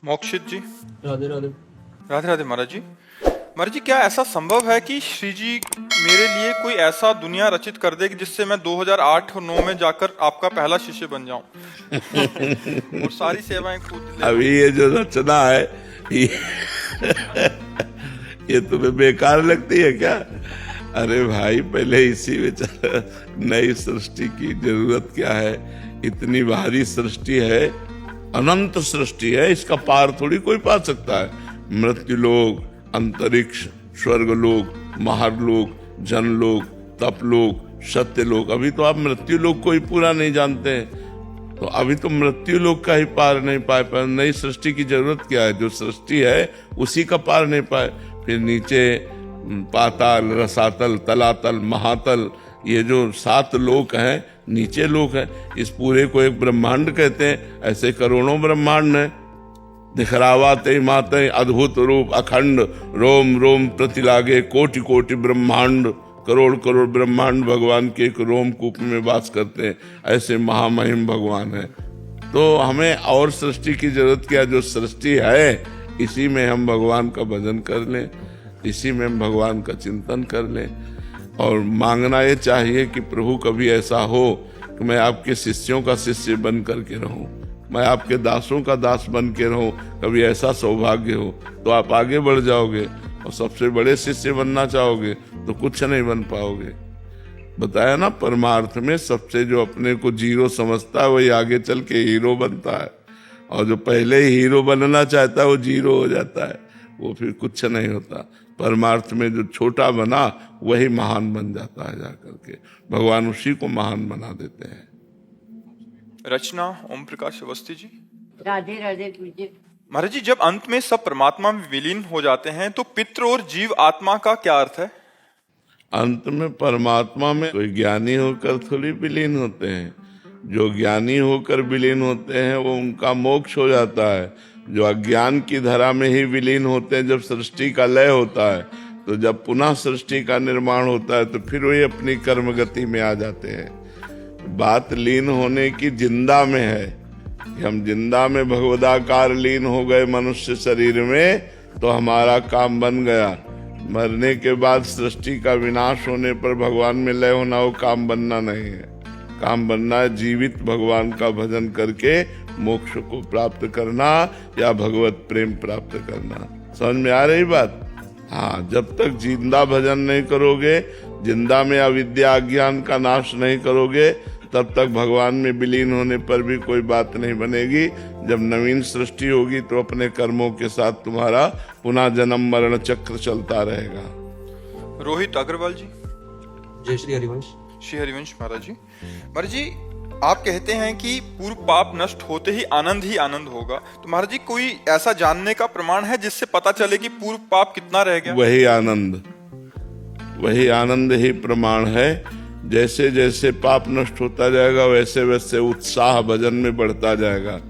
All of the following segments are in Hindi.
मोक्षित जी। राधे राधे। राधे राधे महाराज जी। महाराज जी, क्या ऐसा संभव है कि श्री जी मेरे लिए कोई ऐसा दुनिया रचित कर दे कि जिससे मैं 2008 और 9 में जाकर आपका पहला शिष्य बन जाऊं और सारी सेवाएं खुद ले अभी ये जो रचना है ये, ये तुम्हें बेकार लगती है क्या? अरे भाई, पहले इसी विचार नई सृष्टि की जरूरत क्या है? इतनी भारी सृष्टि है, अनंत सृष्टि है, इसका पार थोड़ी कोई पा सकता है। मृत्युलोक, अंतरिक्ष, स्वर्गलोक, महारलोक, जनलोक, तपलोक, सत्यलोक। अभी तो आप मृत्युलोक को ही पूरा नहीं जानते हैं, तो अभी तो मृत्युलोक का ही पार नहीं पाए। पर नई सृष्टि की जरूरत क्या है? जो सृष्टि है उसी का पार नहीं पाए। फिर नीचे पाताल, रसातल, तलातल, महातल, ये जो 7 लोक हैं, नीचे लोक हैं। इस पूरे को एक ब्रह्मांड कहते हैं। ऐसे करोड़ों ब्रह्मांड हैं। दिखरावाते माते अद्भुत रूप अखंड, रोम रोम प्रतिलागे कोटि कोटि ब्रह्मांड। करोड़ करोड़ ब्रह्मांड भगवान के एक रोमकूप में वास करते हैं। ऐसे महामहिम भगवान है। तो हमें और सृष्टि की जरूरत क्या? जो सृष्टि है इसी में हम भगवान का भजन कर लें, इसी में हम भगवान का चिंतन कर लें। और मांगना ये चाहिए कि प्रभु कभी ऐसा हो कि मैं आपके शिष्यों का शिष्य बन करके रहूं, मैं आपके दासों का दास बन के रहूं। कभी ऐसा सौभाग्य हो तो आप आगे बढ़ जाओगे। और सबसे बड़े शिष्य बनना चाहोगे तो कुछ नहीं बन पाओगे। बताया ना, परमार्थ में सबसे जो अपने को जीरो समझता है वही आगे चल के हीरो बनता है, और जो पहले ही हीरो बनना चाहता है वो जीरो हो जाता है, वो फिर कुछ नहीं होता। परमार्थ में जो छोटा बना वही महान बन जाता है जाकर के। भगवान उसी को महान बना देते हैं। रचना ओम प्रकाश अवस्थी जी। राधे राधे पूज्य। महाराज जी, जब अंत में सब परमात्मा में विलीन हो जाते हैं तो पितृ और जीव आत्मा का क्या अर्थ है? अंत में परमात्मा में कोई ज्ञानी होकर थोड़ी विलीन होते हैं। जो ज्ञानी होकर विलीन होते हैं वो उनका मोक्ष हो जाता है। जो अज्ञान की धरा में ही विलीन होते हैं, जब सृष्टि का लय होता है, तो जब पुनः सृष्टि का निर्माण होता है तो फिर वही अपनी कर्म गति में आ जाते हैं। बात लीन होने की जिंदा में है कि हम जिंदा में भगवदाकार लीन हो गए मनुष्य शरीर में, तो हमारा काम बन गया। मरने के बाद सृष्टि का विनाश होने पर भगवान में लय होना, वो काम बनना नहीं है। काम बनना है जीवित भगवान का भजन करके मोक्ष को प्राप्त करना या भगवत प्रेम प्राप्त करना। समझ में आ रही बात? हाँ, जब तक जिंदा भजन नहीं करोगे, जिंदा में अविद्या अज्ञान का नाश नहीं करोगे, तब तक भगवान में विलीन होने पर भी कोई बात नहीं बनेगी। जब नवीन सृष्टि होगी तो अपने कर्मों के साथ तुम्हारा पुनः जन्म मरण चक्र चलता रहेगा। रोहित अग्रवाल जी। जय श्री हरिवंश। श्री हरिवंश महाराज जी। महाराज जी, आप कहते हैं कि पूर्व पाप नष्ट होते ही आनंद होगा, तो महाराज जी कोई ऐसा जानने का प्रमाण है जिससे पता चले कि पूर्व पाप कितना रह गया? वही आनंद ही प्रमाण है। जैसे जैसे पाप नष्ट होता जाएगा वैसे वैसे उत्साह भजन में बढ़ता जाएगा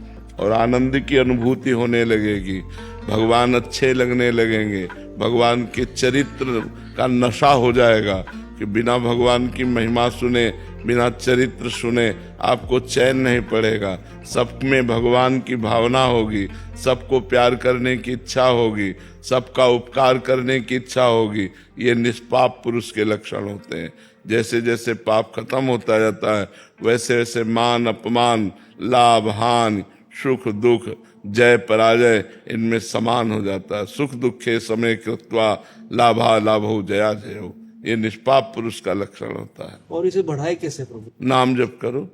और आनंद की अनुभूति होने लगेगी। भगवान अच्छे लगने लगेंगे, भगवान के चरित्र का नशा हो जाएगा कि बिना भगवान की महिमा सुने, बिना चरित्र सुने आपको चैन नहीं पड़ेगा। सब में भगवान की भावना होगी, सबको प्यार करने की इच्छा होगी, सबका उपकार करने की इच्छा होगी। ये निष्पाप पुरुष के लक्षण होते हैं। जैसे जैसे पाप खत्म होता जाता है वैसे वैसे मान अपमान, लाभ हानि, सुख दुख, जय पराजय इनमें समान हो जाता है। सुख दुखे समय कृत्वा लाभा लाभो जया जयो, ये निष्पाप पुरुष का लक्षण होता है। और इसे बढ़ाए कैसे प्रभु? नाम जप करो,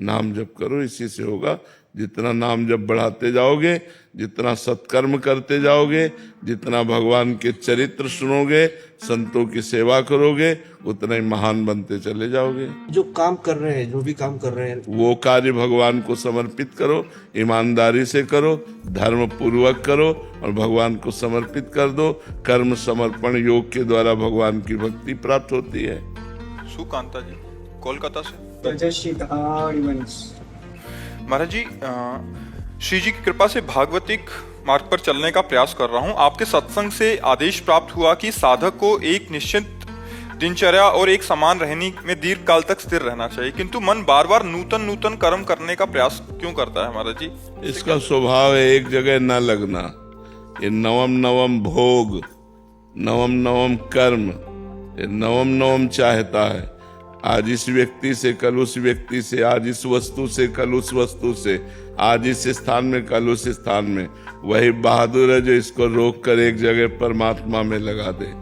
नाम जप करो, इसी से होगा। जितना नाम जप बढ़ाते जाओगे, जितना सत्कर्म करते जाओगे, जितना भगवान के चरित्र सुनोगे, संतों की सेवा करोगे, उतना ही महान बनते चले जाओगे। जो काम कर रहे हैं, जो भी काम कर रहे हैं, वो कार्य भगवान को समर्पित करो, ईमानदारी से करो, धर्म पूर्वक करो और भगवान को समर्पित कर दो। कर्म समर्पण योग के द्वारा भगवान की भक्ति प्राप्त होती है। सुकांता जी कोलकाता से। महाराज जी, श्री जी की कृपा से भागवतिक मार्ग पर चलने का प्रयास कर रहा हूँ। आपके सत्संग से आदेश प्राप्त हुआ कि साधक को एक निश्चित दिनचर्या और एक समान रहनी में दीर्घ काल तक स्थिर रहना चाहिए, किंतु मन बार बार नूतन नूतन कर्म करने का प्रयास क्यों करता है महाराज जी? इसका स्वभाव है एक जगह न लगना। ये नवम नवम भोग, नवम नवम कर्म, ये नवम नवम चाहता है। आज इस व्यक्ति से, कल उस व्यक्ति से, आज इस वस्तु से, कल उस वस्तु से, आज इस स्थान में, कल उस स्थान में। वही बहादुर है जो इसको रोक कर एक जगह परमात्मा में लगा दे,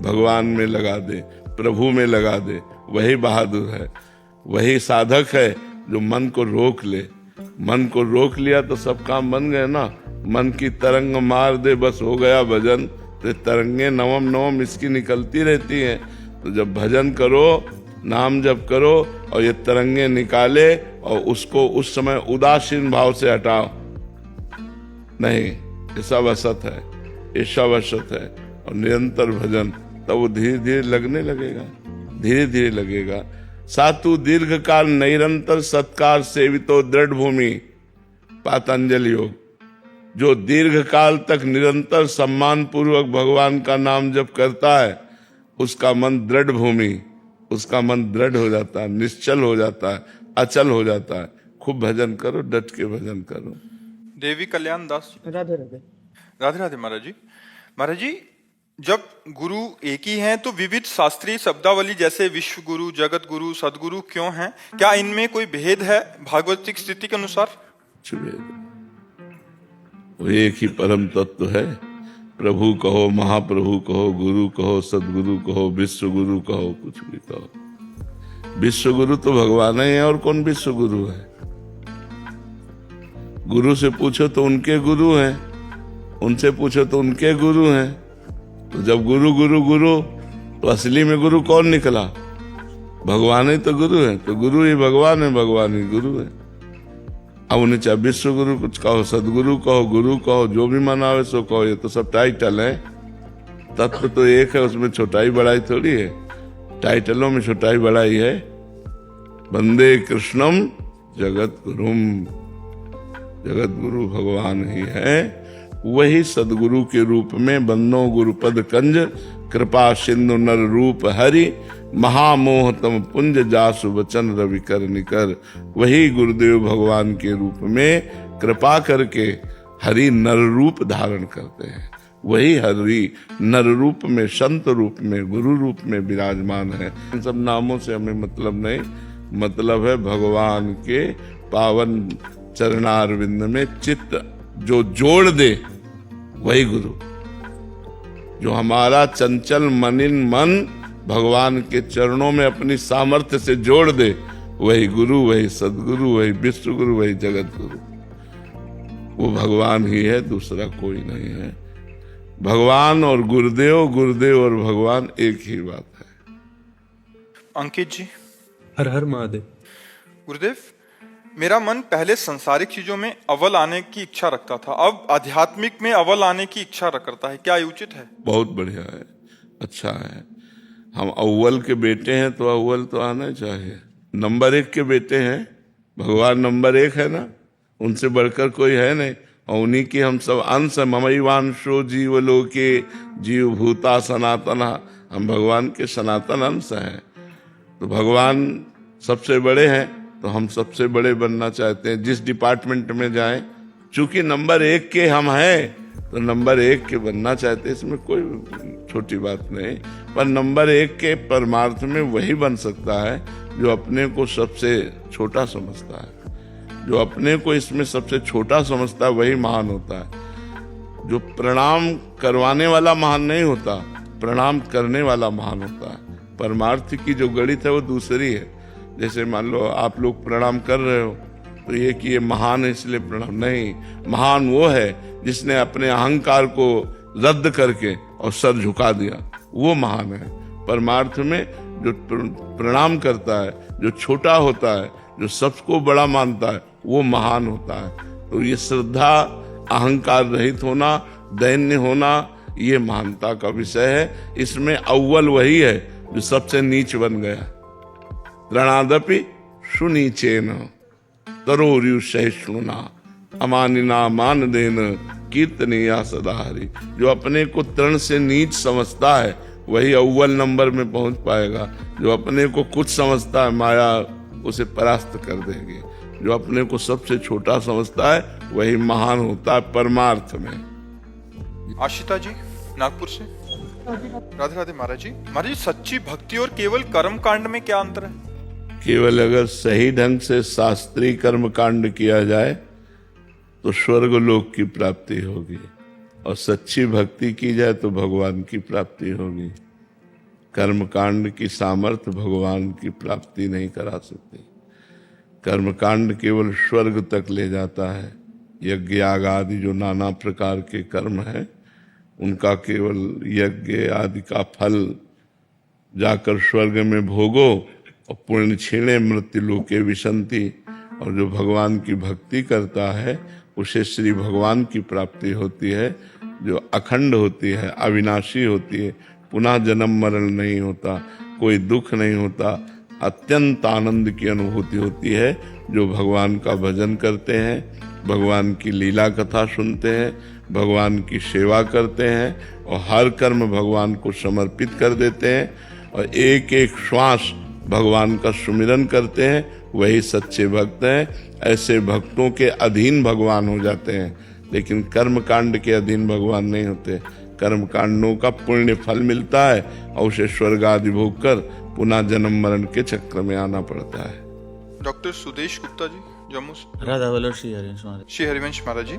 भगवान में लगा दे, प्रभु में लगा दे। वही बहादुर है, वही साधक है जो मन को रोक ले। मन को रोक लिया तो सब काम बन गए ना। मन की तरंग मार दे, बस हो गया भजन। तो तरंगे नवम नवम इसकी निकलती रहती हैं। तो जब भजन करो, नाम जप करो और ये तरंगे निकाले और उसको उस समय उदासीन भाव से हटाओ। नहीं, ये सब असत है, ये सब असत है। और निरंतर भजन, तब वो धीरे धीरे लगने लगेगा, धीरे धीरे लगेगा। सातु दीर्घ काल निरंतर सत्कार सेवितो दृढ़ भूमि, पातंजलि योग। जो दीर्घ काल तक निरंतर सम्मान पूर्वक भगवान का नाम जप करता है, उसका मन दृढ़ भूमि, उसका मन दृढ़ हो जाता है, निश्चल हो जाता है, अचल हो जाता है। खूब भजन करो, डट के भजन करो। देवी कल्याण दास। राधे राधे। राधे राधे महाराज जी। महाराज जी, जब गुरु एक ही हैं तो विविध शास्त्रीय शब्दावली जैसे विश्व गुरु, जगत गुरु, सदगुरु क्यों हैं? क्या इनमें कोई भेद है भागवतिक स्थिति के अनुसार? वो एक ही परम तत्व है। प्रभु कहो, महाप्रभु कहो, गुरु कहो, सदगुरु कहो, विश्व गुरु कहो, कुछ भी कहो। विश्व गुरु तो भगवान ही है, और कौन विश्व गुरु है? गुरु से पूछो तो उनके गुरु हैं, उनसे पूछो तो उनके गुरु हैं। तो जब गुरु गुरु गुरु, तो असली में गुरु कौन निकला? भगवान ही तो गुरु है। तो गुरु ही भगवान है, भगवान ही गुरु है। अब उन्हें चाहे विश्व गुरु कुछ कहो, सदगुरु कहो, गुरु कहो, जो भी मनावे सो कहो। ये तो सब टाइटल है, तत्व तो एक है, उसमें छोटाई बड़ाई थोड़ी है। टाइटलों में छोटाई बड़ाई है। वंदे कृष्णम जगत गुरुम, जगत गुरु भगवान ही है। वही सदगुरु के रूप में बंदो गुरुपद कंज, कृपा सिंधु नर रूप हरि, महामोहतम पुंज जासु वचन रवि कर निकर। वही गुरुदेव भगवान के रूप में कृपा करके हरि नर रूप धारण करते हैं। वही हरि नर रूप में, संत रूप में, गुरु रूप में विराजमान है। इन सब नामों से हमें मतलब नहीं, मतलब है भगवान के पावन चरणारविंद में चित्त जो जोड़ दे, वही गुरु। जो हमारा चंचल मनिन मन भगवान के चरणों में अपनी सामर्थ्य से जोड़ दे, वही गुरु, वही सदगुरु, वही विश्व गुरु, वही जगत गुरु। वो भगवान ही है, दूसरा कोई नहीं है। भगवान और गुरुदेव, गुरुदेव और भगवान एक ही बात है। अंकित जी। हर हर महादेव। गुरुदेव, मेरा मन पहले संसारिक चीजों में अव्वल आने की इच्छा रखता था, अब आध्यात्मिक में अव्वल आने की इच्छा करता है। क्या ये उचित है? बहुत बढ़िया है, अच्छा है। हम अव्वल के बेटे हैं तो अव्वल तो आना चाहिए। नंबर 1 के बेटे हैं, भगवान नंबर 1 है ना, उनसे बढ़कर कोई है नहीं। और उन्हीं की हम सब अंश है। ममैवांशो जीवलोके जीव भूता सनातना, हम भगवान के सनातन अंश हैं। तो भगवान सबसे बड़े हैं, तो हम सबसे बड़े बनना चाहते हैं जिस डिपार्टमेंट में जाएं। चूंकि नंबर 1 के हम हैं तो नंबर 1 के बनना चाहते हैं, इसमें कोई छोटी बात नहीं। पर नंबर 1 के परमार्थ में वही बन सकता है जो अपने को सबसे छोटा समझता है। जो अपने को इसमें सबसे छोटा समझता है वही महान होता है। जो प्रणाम करवाने वाला महान नहीं होता, प्रणाम करने वाला महान होता है। परमार्थ की जो गणित है वो दूसरी है। जैसे मान लो आप लोग प्रणाम कर रहे हो तो ये कि ये महान है इसलिए प्रणाम नहीं। महान वो है जिसने अपने अहंकार को रद्द करके और सर झुका दिया, वो महान है। परमार्थ में जो प्रणाम करता है, जो छोटा होता है, जो सबको बड़ा मानता है, वो महान होता है। तो ये श्रद्धा, अहंकार रहित होना, दैन्य होना, ये महानता का विषय है। इसमें अव्वल वही है जो सबसे नीच बन गया। त्रणादपि सुनीचेन तरोर्यु सहिष्णुना अमानिना मान देन कीर्तनीया सदा हरि। जो अपने को तृण से नीच समझता है वही अव्वल नंबर में पहुंच पाएगा। जो अपने को कुछ समझता है, माया उसे परास्त कर देगी। जो अपने को सबसे छोटा समझता है वही महान होता है परमार्थ में। आशिता जी नागपुर से। राधे राधे महाराज जी। महाराज जी, सच्ची भक्ति और केवल कर्म कांड में क्या अंतर है? केवल अगर सही ढंग से शास्त्रीय कर्म कांड किया जाए तो स्वर्ग लोक की प्राप्ति होगी, और सच्ची भक्ति की जाए तो भगवान की प्राप्ति होगी। कर्म कांड की सामर्थ्य भगवान की प्राप्ति नहीं करा सकती। कर्म कांड केवल स्वर्ग तक ले जाता है। यज्ञ याग आदि जो नाना प्रकार के कर्म हैं, उनका केवल यज्ञ आदि का फल जाकर स्वर्ग में भोगो, और पुण्य क्षीणे मृत्यु लोके विशंति। और जो भगवान की भक्ति करता है उसे श्री भगवान की प्राप्ति होती है, जो अखंड होती है, अविनाशी होती है। पुनः जन्म मरण नहीं होता, कोई दुख नहीं होता, अत्यंत आनंद की अनुभूति होती है। जो भगवान का भजन करते हैं, भगवान की लीला कथा सुनते हैं, भगवान की सेवा करते हैं और हर कर्म भगवान को समर्पित कर देते हैं, और एक एक श्वास भगवान का सुमिरन करते हैं, वही सच्चे भक्त हैं। ऐसे भक्तों के अधीन भगवान हो जाते हैं, लेकिन कर्म कांड के अधीन भगवान नहीं होते। कर्म कांडों का पुण्य फल मिलता है और उसे स्वर्ग आदि भोग कर पुनः जन्म मरण के चक्र में आना पड़ता है। डॉक्टर सुदेश गुप्ता जी जम्मू से। राधा वल्लभ श्री हरिवंश महाराज। श्री हरिवंश महाराज जी।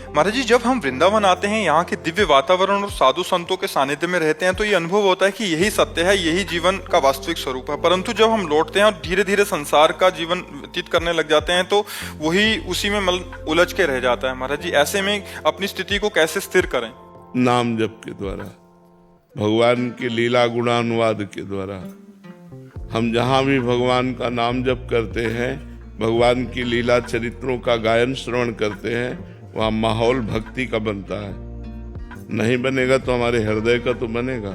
महाराज जी, जब हम वृंदावन आते हैं, यहाँ के दिव्य वातावरण और साधु संतों के सानिध्य में रहते हैं, तो ये अनुभव होता है कि यही सत्य है, यही जीवन का वास्तविक स्वरूप है। परंतु जब हम लौटते हैं और धीरे धीरे संसार का जीवन व्यतीत करने लग जाते हैं, तो वही उसी में उलझ के रह जाता है। महाराज जी, ऐसे में अपनी स्थिति को कैसे स्थिर करें? नाम जप के द्वारा, भगवान की लीला गुणानुवाद के द्वारा। हम जहाँ भी भगवान का नाम जप करते हैं, भगवान की लीला चरित्रों का गायन श्रवण करते हैं, वहाँ माहौल भक्ति का बनता है। नहीं बनेगा तो हमारे हृदय का तो बनेगा।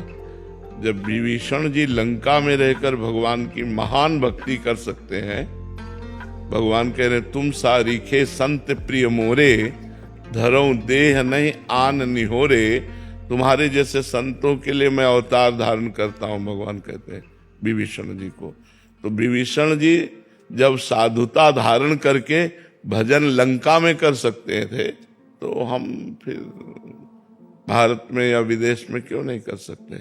जब विभीषण जी लंका में रहकर भगवान की महान भक्ति कर सकते हैं, भगवान कह रहे तुम सारीखे संत प्रिय मोरे, धरऊं देह नहीं आन निहोरे। तुम्हारे जैसे संतों के लिए मैं अवतार धारण करता हूं, भगवान कहते हैं विभीषण जी को। तो विभीषण जी जब साधुता धारण करके भजन लंका में कर सकते थे, तो हम फिर भारत में या विदेश में क्यों नहीं कर सकते?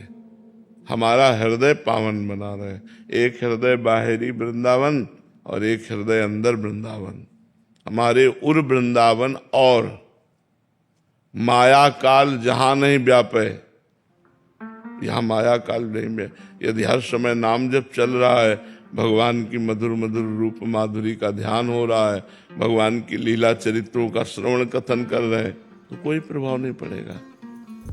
हमारा हृदय पावन बना रहे। एक हृदय बाहरी वृंदावन और एक हृदय अंदर वृंदावन। हमारे उर वृंदावन और माया काल जहां नहीं व्यापे, यहाँ माया काल नहीं में। यदि हर समय नाम जप चल रहा है, भगवान की मधुर मधुर रूप माधुरी का ध्यान हो रहा है, भगवान की लीला चरित्रों का श्रवण कथन कर रहे हैं, तो कोई प्रभाव नहीं पड़ेगा।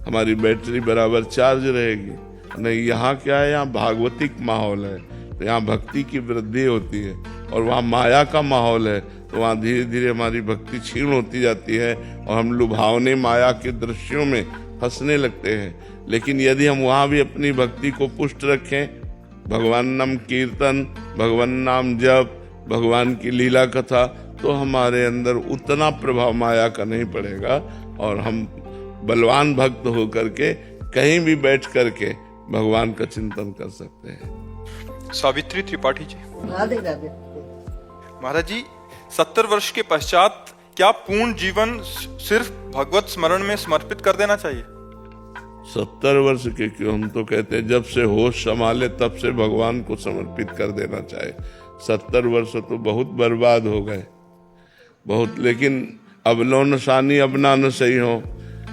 हमारी बैटरी बराबर चार्ज रहेगी। नहीं, यहाँ क्या है, यहाँ भागवतिक माहौल है, तो यहाँ भक्ति की वृद्धि होती है। और वहाँ माया का माहौल है, तो वहाँ धीरे धीरे हमारी भक्ति क्षीण होती जाती है और हम लुभावने माया के दृश्यों में फंसने लगते हैं। लेकिन यदि हम वहाँ भी अपनी भक्ति को पुष्ट रखें, भगवान नाम कीर्तन, भगवान नाम जप, भगवान की लीला कथा, तो हमारे अंदर उतना प्रभाव माया का नहीं पड़ेगा और हम बलवान भक्त होकर के कहीं भी बैठ करके भगवान का चिंतन कर सकते हैं। सावित्री त्रिपाठी जी। राधे राधे। महाराज जी, 70 वर्ष के पश्चात क्या पूर्ण जीवन सिर्फ भगवत स्मरण में समर्पित कर देना चाहिए? 70 वर्ष के क्यों, हम तो कहते हैं जब से होश संभाले तब से भगवान को समर्पित कर देना चाहिए। 70 वर्ष तो बहुत बर्बाद हो गए, बहुत। लेकिन अब लो नशानी अब ना न सही हो।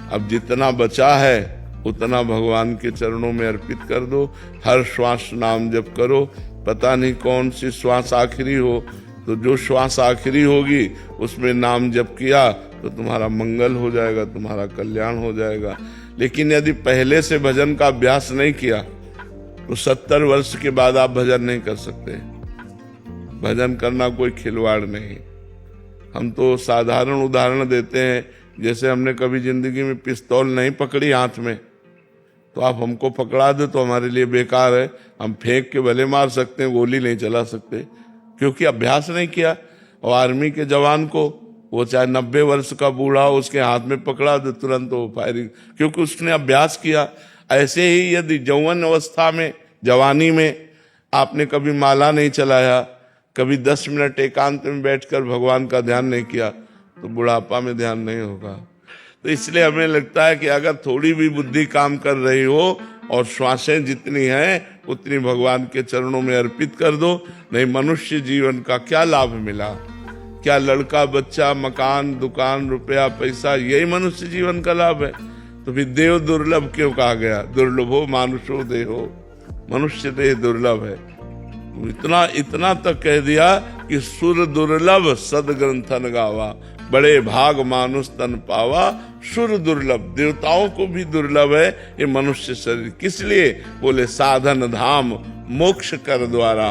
अब जितना बचा है उतना भगवान के चरणों में अर्पित कर दो। हर श्वास नाम जप करो। पता नहीं कौन सी श्वास आखिरी हो, तो जो श्वास आखिरी होगी उसमें नाम जप किया तो तुम्हारा मंगल हो जाएगा, तुम्हारा कल्याण हो जाएगा। लेकिन यदि पहले से भजन का अभ्यास नहीं किया तो 70 वर्ष के बाद आप भजन नहीं कर सकते। भजन करना कोई खिलवाड़ नहीं। हम तो साधारण उदाहरण देते हैं, जैसे हमने कभी जिंदगी में पिस्तौल नहीं पकड़ी हाथ में, तो आप हमको पकड़ा दे तो हमारे लिए बेकार है। हम फेंक के भले मार सकते हैं, गोली नहीं चला सकते, क्योंकि अभ्यास नहीं किया। और आर्मी के जवान को, वो चाहे 90 वर्ष का बूढ़ा हो, उसके हाथ में पकड़ा दे तुरंत वो फायरिंग, क्योंकि उसने अभ्यास किया। ऐसे ही यदि यौवन अवस्था में, जवानी में आपने कभी माला नहीं चलाया, कभी 10 मिनट एकांत में बैठकर भगवान का ध्यान नहीं किया, तो बुढ़ापा में ध्यान नहीं होगा। तो इसलिए हमें लगता है कि अगर थोड़ी भी बुद्धि काम कर रही हो और श्वासें जितनी हैं उतनी भगवान के चरणों में अर्पित कर दो। नहीं, मनुष्य जीवन का क्या लाभ मिला? क्या लड़का, बच्चा, मकान, दुकान, रुपया, पैसा, यही मनुष्य जीवन का लाभ है? तो फिर देव दुर्लभ क्यों कहा गया? दुर्लभो मानुषो देहो, मनुष्य देह दुर्लभ है। इतना तक कह दिया कि सुर दुर्लभ सदग्रंथन गावा, बड़े भाग मानुष तन पावा, सुर दुर्लभ, देवताओं को भी दुर्लभ है ये मनुष्य शरीर। किस लिए? बोले साधन धाम मोक्ष कर द्वारा,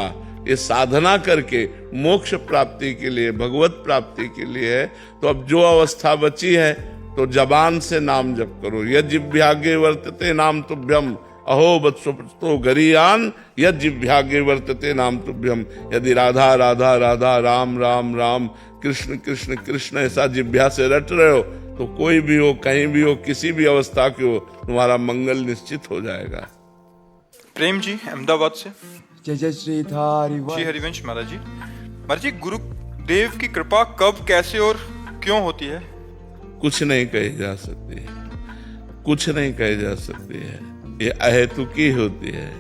ये साधना करके मोक्ष प्राप्ति के लिए, भगवत प्राप्ति के लिए है। तो अब जो अवस्था बची है तो जबान से नाम जप करो। यज्जिह्वागे वर्तते नाम तुभ्यम, अहो वत्सो गरीयान यज्जिह्वागे वर्तते नाम तुभ्यम। यदि राधा राधा राधा, राम राम राम, कृष्ण कृष्ण कृष्ण ऐसा जिह्वा से रट रहे हो तो कोई भी हो, कहीं भी हो, किसी भी अवस्था के हो, तुम्हारा मंगल निश्चित हो जाएगा। प्रेम जी अहमदाबाद से। जय जय श्री हरिवंश। जी हरिवंश महाराज जी। महाराज जी, गुरुदेव की कृपा कब, कैसे और क्यों होती है? कुछ नहीं कही जा सकती है, कुछ नहीं कही जा सकती है। ये अहेतुकी होती है,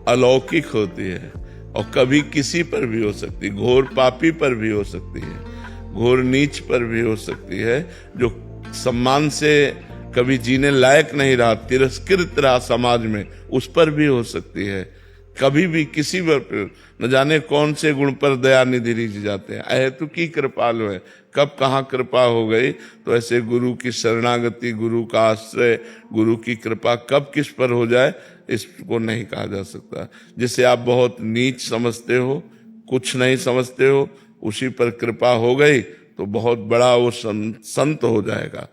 अलौकिक होती है, और कभी किसी पर भी हो सकती है। घोर पापी पर भी हो सकती है, घोर नीच पर भी हो सकती है, जो सम्मान से कभी जीने लायक नहीं रहा, तिरस्कृत रहा समाज में, उस पर भी हो सकती है। कभी भी किसी पर न जाने कौन से गुण पर दया निधि रिझ जाते हैं। अहेतुकी कृपालु है, कब कहाँ कृपा हो गई। तो ऐसे गुरु की शरणागति, गुरु का आश्रय, गुरु की कृपा कब किस पर हो जाए इसको नहीं कहा जा सकता। जिसे आप बहुत नीच समझते हो, कुछ नहीं समझते हो, उसी पर कृपा हो गई तो बहुत बड़ा वो संत हो जाएगा।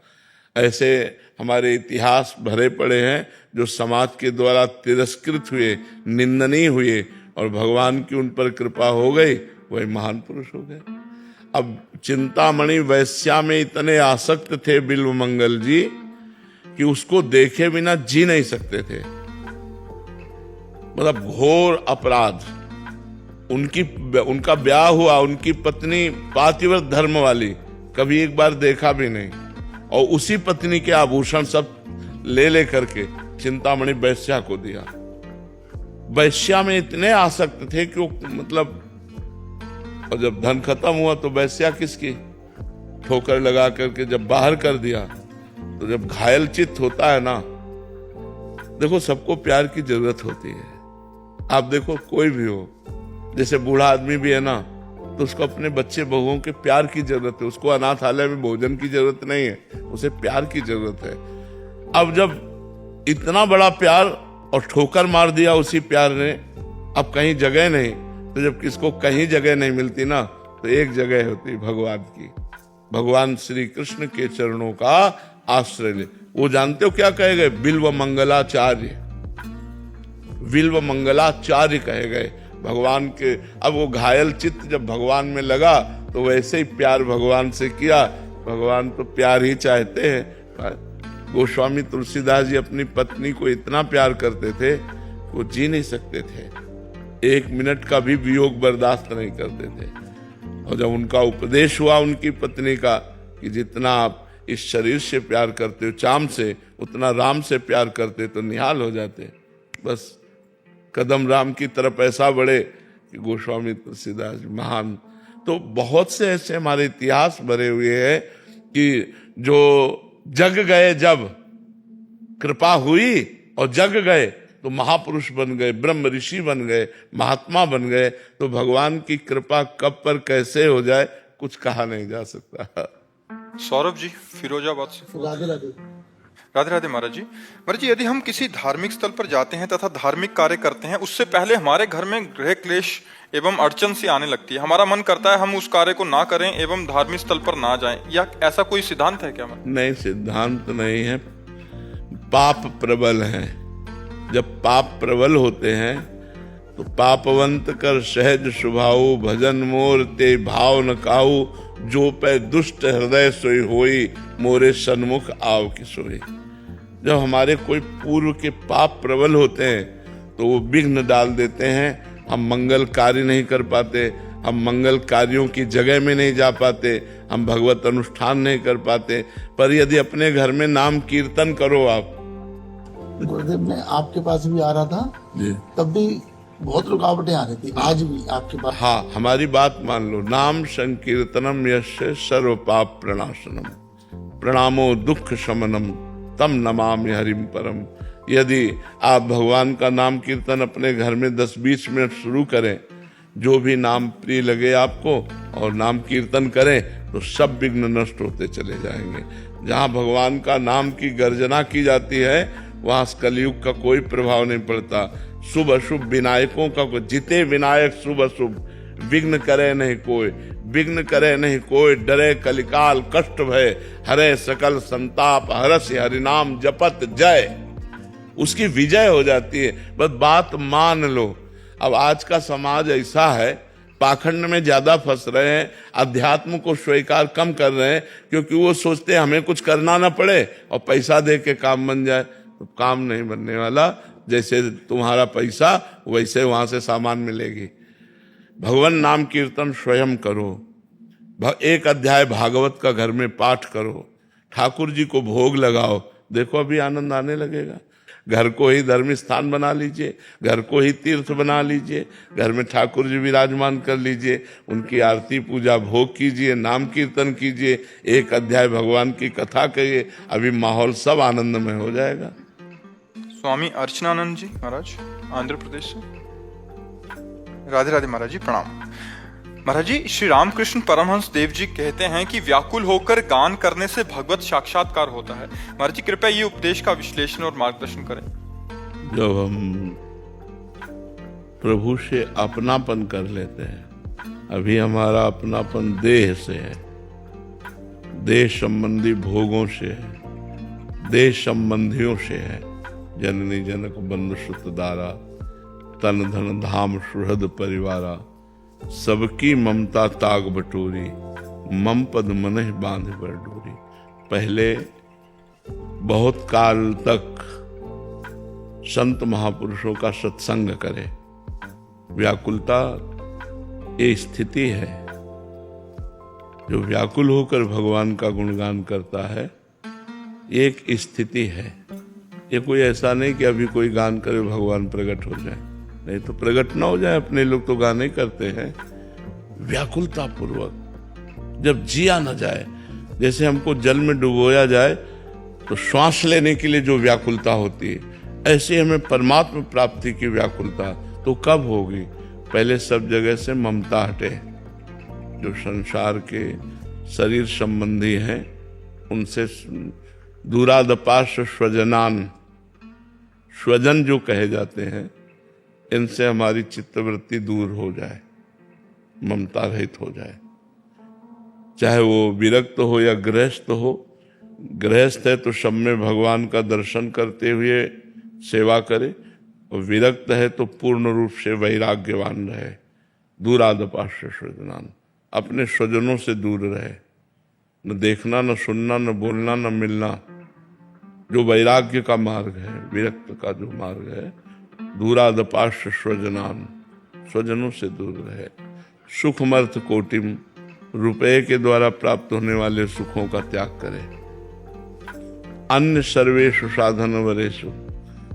ऐसे हमारे इतिहास भरे पड़े हैं जो समाज के द्वारा तिरस्कृत हुए, निंदनीय हुए, और भगवान की उन पर कृपा हो गई, वही महान पुरुष हो गए। अब चिंतामणि वैश्या में इतने आसक्त थे बिल्व मंगल जी कि उसको देखे बिना जी नहीं सकते थे। मतलब घोर अपराध। उनका ब्याह हुआ, उनकी पत्नी पातिव्रत धर्म वाली, कभी एक बार देखा भी नहीं, और उसी पत्नी के आभूषण सब ले करके चिंतामणि वैश्या को दिया। वैश्या में इतने आसक्त थे कि वो मतलब, और जब धन खत्म हुआ तो वैश्या किसकी? ठोकर लगा करके जब बाहर कर दिया, तो जब घायल चित्त होता है ना, देखो सबको प्यार की जरूरत होती है। आप देखो कोई भी हो, जैसे बूढ़ा आदमी भी है ना, तो उसको अपने बच्चे बहुओं के प्यार की जरूरत है। उसको अनाथालय में भोजन की जरूरत नहीं है, उसे प्यार की जरूरत है। अब जब इतना बड़ा प्यार और ठोकर मार दिया उसी प्यार ने, अब कहीं जगह नहीं, तो जब किसको कहीं जगह नहीं मिलती ना, तो एक जगह होती भगवान की। भगवान श्री कृष्ण के चरणों का आश्रय ले। वो जानते हो क्या कहे गए? बिल्व मंगलाचार्य, बिल्व मंगलाचार्य कहे गए भगवान के। अब वो घायल चित्त जब भगवान में लगा तो वैसे ही प्यार भगवान से किया। भगवान तो प्यार ही चाहते हैं। गोस्वामी तुलसीदास जी अपनी पत्नी को इतना प्यार करते थे, वो जी नहीं सकते थे, एक मिनट का भी वियोग बर्दाश्त नहीं करते थे। और जब उनका उपदेश हुआ उनकी पत्नी का कि जितना आप इस शरीर से प्यार करते हो, चाम से, उतना राम से प्यार करते, तो निहाल हो जाते। बस कदम राम की तरफ ऐसा बढ़े कि गोस्वामी तुलसीदास महान। तो बहुत से ऐसे हमारे इतिहास भरे हुए हैं कि जो जग गए, जब कृपा हुई और जग गए तो महापुरुष बन गए, ब्रह्म ऋषि बन गए, महात्मा बन गए। तो भगवान की कृपा कब पर कैसे हो जाए कुछ कहा नहीं जा सकता। सौरभ जी फिरोजाबाद से। राधे राधे। राधे राधे महाराज जी। महाराज जी, यदि हम किसी धार्मिक स्थल पर जाते हैं तथा धार्मिक कार्य करते हैं, उससे पहले हमारे घर में गृह क्लेश एवं अड़चन सी आने लगती है, हमारा मन करता है हम उस कार्य को ना करें एवं धार्मिक स्थल पर ना जाएं, या ऐसा कोई सिद्धांत है क्या? नहीं, सिद्धांत नहीं है, पाप प्रबल है। जब पाप प्रबल होते हैं तो पापवंत कर सहज स्वभाव, भजन मोर ते भाव न काऊ, जो पै दुष्ट हृदय सोई होई, मोरे सन्मुख आव की सोई। जब हमारे कोई पूर्व के पाप प्रबल होते हैं तो वो विघ्न डाल देते हैं, हम मंगल कार्य नहीं कर पाते, हम मंगल कार्यों की जगह में नहीं जा पाते, हम भगवत अनुष्ठान नहीं कर पाते। पर यदि अपने घर में नाम कीर्तन करो आप। गुरुदेव, मैं आपके पास भी आ रहा था जी। तब भी बहुत रुकावटें आ रही थी, आज भी आपके पास। हाँ, हमारी बात मान लो। नाम संकीर्तनम यस्य सर्व पाप प्रणाशनम प्रणामो दुख शमनम तम नमामि हरिम परम। यदि आप भगवान का नाम कीर्तन अपने घर में 10-20 मिनट शुरू करें, जो भी नाम प्रिय लगे आपको, और नाम कीर्तन करें, तो सब विघ्न नष्ट होते चले जाएंगे। जहाँ भगवान का नाम की गर्जना की जाती है वहाँ कलयुग का कोई प्रभाव नहीं पड़ता। शुभ अशुभ विनायकों का, जिते विनायक शुभ अशुभ, विघ्न करे नहीं कोई, विघ्न करे नहीं कोई, डरे कलिकाल कष्ट भय, हरे सकल संताप, हरस हरिनाम जपत जय। उसकी विजय हो जाती है। बस बात मान लो। अब आज का समाज ऐसा है, पाखंड में ज्यादा फंस रहे हैं, अध्यात्म को स्वीकार कम कर रहे हैं, क्योंकि वो सोचते हैं हमें कुछ करना ना पड़े और पैसा दे के काम बन जाए। तो काम नहीं बनने वाला। जैसे तुम्हारा पैसा वैसे वहां से सामान मिलेगी। भगवान नाम कीर्तन स्वयं करो। एक अध्याय भागवत का घर में पाठ करो, ठाकुर जी को भोग लगाओ, देखो अभी आनंद आने लगेगा। घर को ही धर्म स्थान बना लीजिए, घर को ही तीर्थ बना लीजिए, घर में ठाकुर जी विराजमान कर लीजिए, उनकी आरती पूजा भोग कीजिए, नाम कीर्तन कीजिए, एक अध्याय भगवान की कथा कहिए, अभी माहौल सब आनंदमय हो जाएगा। स्वामी अर्चनानंद जी महाराज, आंध्र प्रदेश से। राधे राधे महाराज जी, प्रणाम। महाराज जी, श्री रामकृष्ण परमहंस देव जी कहते हैं कि व्याकुल होकर गान करने से भगवत साक्षात्कार होता है। महाराज जी, कृपया ये उपदेश का विश्लेषण और मार्गदर्शन करें। जब हम प्रभु से अपनापन कर लेते हैं, अभी हमारा अपनापन देह से है, देह संबंधी भोगों से है, देह संबंधियों से है। जननी जनक बंधु सुत दारा, तन धन धाम सुहृद परिवारा, सबकी ममता ताग बटोरी, मम पद मनहि बांध पर डोरी। पहले बहुत काल तक संत महापुरुषों का सत्संग करें। व्याकुलता ये स्थिति है। जो व्याकुल होकर भगवान का गुणगान करता है, एक स्थिति है। ये कोई ऐसा नहीं कि अभी कोई गान करे भगवान प्रकट हो जाए, नहीं तो प्रकट ना हो जाए। अपने लोग तो गाने ही करते हैं। व्याकुलता पूर्वक जब जिया न जाए, जैसे हमको जल में डुबोया जाए तो श्वास लेने के लिए जो व्याकुलता होती है, ऐसे हमें परमात्मा प्राप्ति की व्याकुलता तो कब होगी? पहले सब जगह से ममता हटे। जो संसार के शरीर संबंधी हैं उनसे दूरादपाश स्वजनान, स्वजन जो कहे जाते हैं, इनसे हमारी चित्तवृत्ति दूर हो जाए, ममता रहित हो जाए। चाहे वो विरक्त हो या गृहस्थ हो। गृहस्थ है तो सब में भगवान का दर्शन करते हुए सेवा करे, और विरक्त है तो पूर्ण रूप से वैराग्यवान रहे। दूरादपाश स्वजनान, अपने स्वजनों से दूर रहे, न देखना, न सुनना, न बोलना, न मिलना। जो वैराग्य का मार्ग है, विरक्त का जो मार्ग है, दूरादपाश स्वजनान, स्वजनों से दूर रहे। सुखमर्थ कोटिम, रुपये के द्वारा प्राप्त होने वाले सुखों का त्याग करे। अन्य सर्वेषु साधन वरेषु,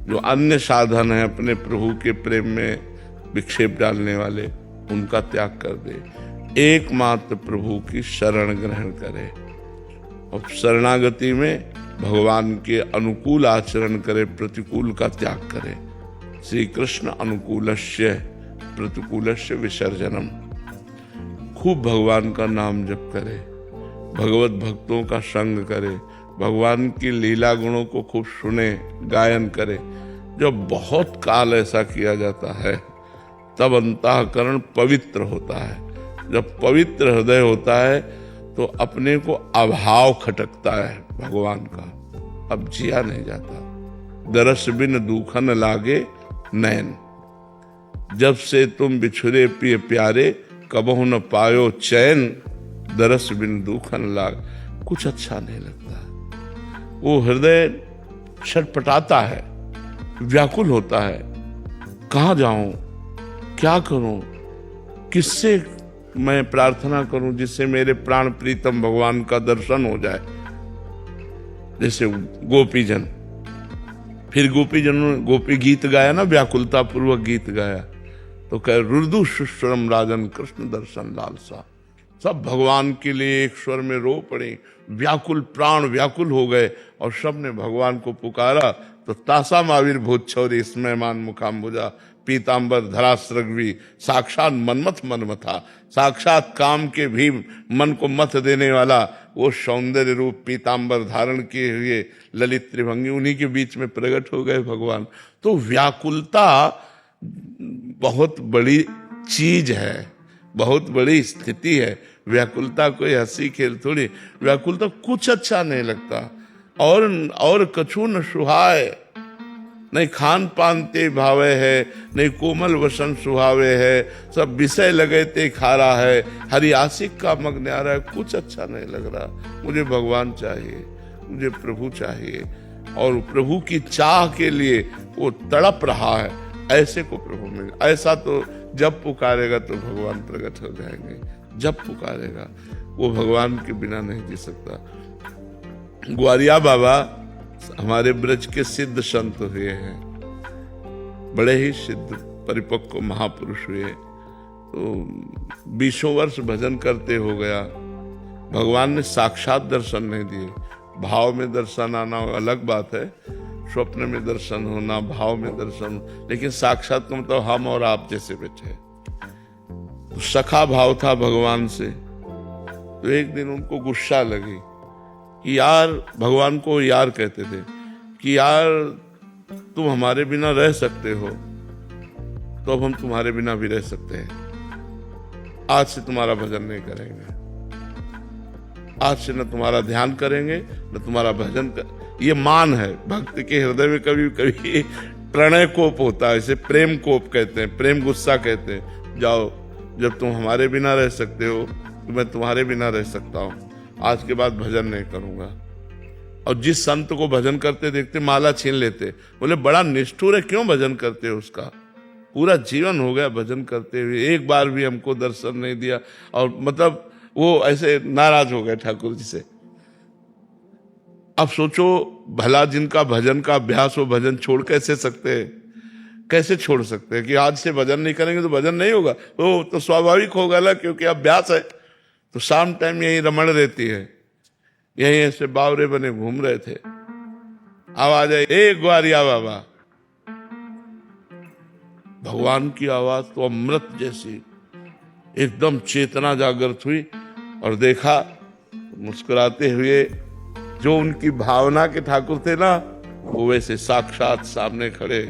जो अन्य साधन है अपने प्रभु के प्रेम में विक्षेप डालने वाले, उनका त्याग कर दे। एकमात्र प्रभु की शरण ग्रहण करे, और शरणागति में भगवान के अनुकूल आचरण करे, प्रतिकूल का त्याग करे। श्री कृष्ण अनुकूलस्य प्रतिकूलस्य विसर्जनम। खूब भगवान का नाम जप करे, भगवत भक्तों का संग करे, भगवान की लीला गुणों को खूब सुने, गायन करे। जब बहुत काल ऐसा किया जाता है तब अंतःकरण पवित्र होता है। जब पवित्र हृदय होता है तो अपने को अभाव खटकता है भगवान का, अब जिया नहीं जाता। दरस बिन दूखन लागे नैन, जब से तुम बिछुरे पिए प्यारे, कबहु न पायो चैन। दरस बिन दूखन लाग, कुछ अच्छा नहीं लगता। वो हृदय छटपटाता है, व्याकुल होता है। कहाँ जाऊं, क्या करूं, किससे मैं प्रार्थना करूं जिससे मेरे प्राण प्रीतम भगवान का दर्शन हो जाए। जैसे गोपीजन, फिर गोपीजनों ने गोपी गीत गाया ना, व्याकुलता पूर्वक गीत गाया, तो कह रुदु सुश्रम राजन कृष्ण दर्शन लालसा। सब भगवान के लिए एक स्वर में रो पड़े, व्याकुल, प्राण व्याकुल हो गए और सब ने भगवान को पुकारा। तो तासा मावीर भूतछौरी स्मयमान मुखाम्बुजा पीतांबर धराश्रग्वी, साक्षात मनमथ मनमथा, साक्षात काम के भी मन को मथ देने वाला वो सौंदर्य रूप पीतांबर धारण किए हुए ललित त्रिभंगी, उन्हीं के बीच में प्रकट हो गए भगवान। तो व्याकुलता बहुत बड़ी चीज है, बहुत बड़ी स्थिति है। व्याकुलता कोई हंसी खेल थोड़ी, व्याकुलता कुछ अच्छा नहीं लगता। और कछु न सुहाए, नहीं खान पान ते भावे है, नहीं कोमल वसन सुहावे है, सब विषय लगे ते खारा है, हरि आशिक का मग न्यारा है। कुछ अच्छा नहीं लग रहा, मुझे भगवान चाहिए, मुझे प्रभु चाहिए। और प्रभु की चाह के लिए वो तड़प रहा है, ऐसे को प्रभु मिले। ऐसा तो जब पुकारेगा तो भगवान प्रकट हो जाएंगे, जब पुकारेगा। वो भगवान के बिना नहीं जी सकता। ग्वारिया बाबा हमारे ब्रज के सिद्ध संत हुए हैं, बड़े ही सिद्ध परिपक्व महापुरुष हुए। तो 20 वर्ष भजन करते हो गया, भगवान ने साक्षात दर्शन नहीं दिए। भाव में दर्शन आना अलग बात है, स्वप्न में दर्शन होना, भाव में दर्शन, लेकिन साक्षात का मतलब हम और आप जैसे बैठे। तो सखा भाव था भगवान से। तो एक दिन उनको गुस्सा लगी कि यार, भगवान को यार कहते थे, कि यार तुम हमारे बिना रह सकते हो, तो अब हम तुम्हारे बिना भी रह सकते हैं। आज से तुम्हारा भजन नहीं करेंगे, आज से न तुम्हारा ध्यान करेंगे न तुम्हारा भजन कर। ये मान है, भक्त के हृदय में कभी कभी प्रणय कोप होता है, इसे प्रेम कोप कहते हैं, प्रेम गुस्सा कहते हैं। जाओ, जब तुम हमारे बिना रह सकते हो तो मैं तुम्हारे बिना रह सकता हूँ। आज के बाद भजन नहीं करूंगा। और जिस संत को भजन करते देखते माला छीन लेते, बोले बड़ा निष्ठुर है, क्यों भजन करते हो? उसका पूरा जीवन हो गया भजन करते हुए, एक बार भी हमको दर्शन नहीं दिया। और मतलब वो ऐसे नाराज हो गए ठाकुर जी से। अब सोचो, भला जिनका भजन का अभ्यास हो, भजन छोड़ कैसे सकते हैं? कैसे छोड़ सकते हैं कि आज से भजन नहीं करेंगे तो भजन नहीं होगा? वो तो स्वाभाविक होगा ना, क्योंकि अभ्यास है। तो शाम टाइम यही रमण रहती है, यही ऐसे बावरे बने घूम रहे थे। आवाज आई, ए ग्वारिया बाबा। भगवान की आवाज तो अमृत जैसी, एकदम चेतना जागृत हुई और देखा मुस्कुराते हुए जो उनकी भावना के ठाकुर थे ना, वो वैसे साक्षात सामने खड़े।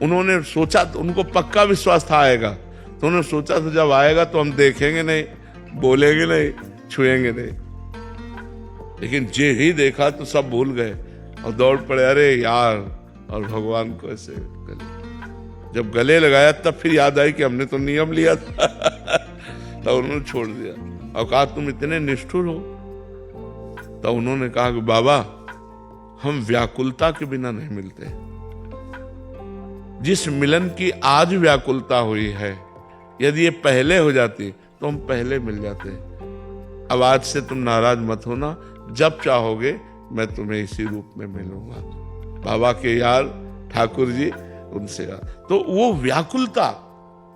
उन्होंने सोचा, तो उनको पक्का विश्वास था आएगा, तो उन्होंने सोचा था जब आएगा तो हम देखेंगे नहीं, बोलेंगे नहीं, छुएंगे नहीं। लेकिन जे ही देखा तो सब भूल गए और दौड़ पड़े, अरे यार। और भगवान को ऐसे गले, जब गले लगाया तब फिर याद आई कि हमने तो नियम लिया था। तब उन्होंने छोड़ दिया और कहा तुम इतने निष्ठुर हो। तब उन्होंने कहा कि बाबा, हम व्याकुलता के बिना नहीं मिलते। जिस मिलन की आज व्याकुलता हुई है, यदि ये पहले हो जाती तो हम पहले मिल जाते। अब आज से तुम नाराज मत होना, जब चाहोगे मैं तुम्हें इसी रूप में मिलूंगा। बाबा के यार ठाकुर जी, उनसे यार। तो वो व्याकुलता,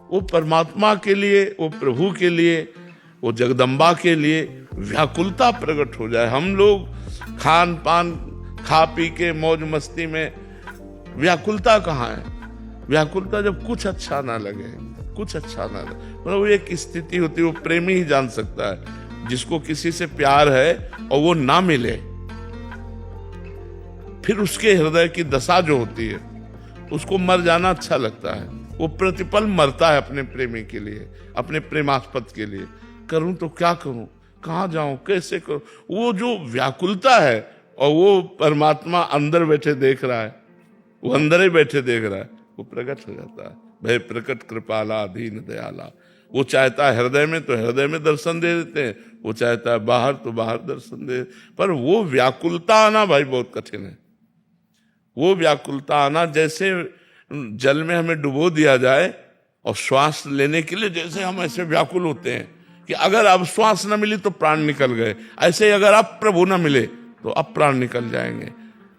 वो परमात्मा के लिए, वो प्रभु के लिए, वो जगदम्बा के लिए व्याकुलता प्रकट हो जाए। हम लोग खान पान खा पी के मौज मस्ती में, व्याकुलता कहाँ है? व्याकुलता जब कुछ अच्छा ना लगे, कुछ अच्छा ना लगे, मतलब वो एक स्थिति होती है, वो प्रेमी ही जान सकता है। जिसको किसी से प्यार है और वो ना मिले, फिर उसके हृदय की दशा जो होती है, उसको मर जाना अच्छा लगता है। वो प्रतिपल मरता है अपने प्रेमी के लिए, अपने प्रेमास्पद के लिए। करूं तो क्या करूं, कहां जाऊं, कैसे करूं? वो जो व्याकुलता है, और वो परमात्मा अंदर बैठे देख रहा है, वो अंदर ही बैठे देख रहा है, वो प्रकट हो जाता है। भय प्रकट कृपाला दीन दयाला। वो चाहता है हृदय में तो हृदय में दर्शन दे देते हैं, वो चाहता है बाहर तो बाहर दर्शन दे। पर वो व्याकुलता आना भाई बहुत कठिन है, वो व्याकुलता आना जैसे जल में हमें डुबो दिया जाए और श्वास लेने के लिए जैसे हम ऐसे व्याकुल होते हैं कि अगर अब श्वास न मिली तो प्राण निकल गए, ऐसे ही अगर अब प्रभु न मिले तो अब प्राण निकल जाएंगे,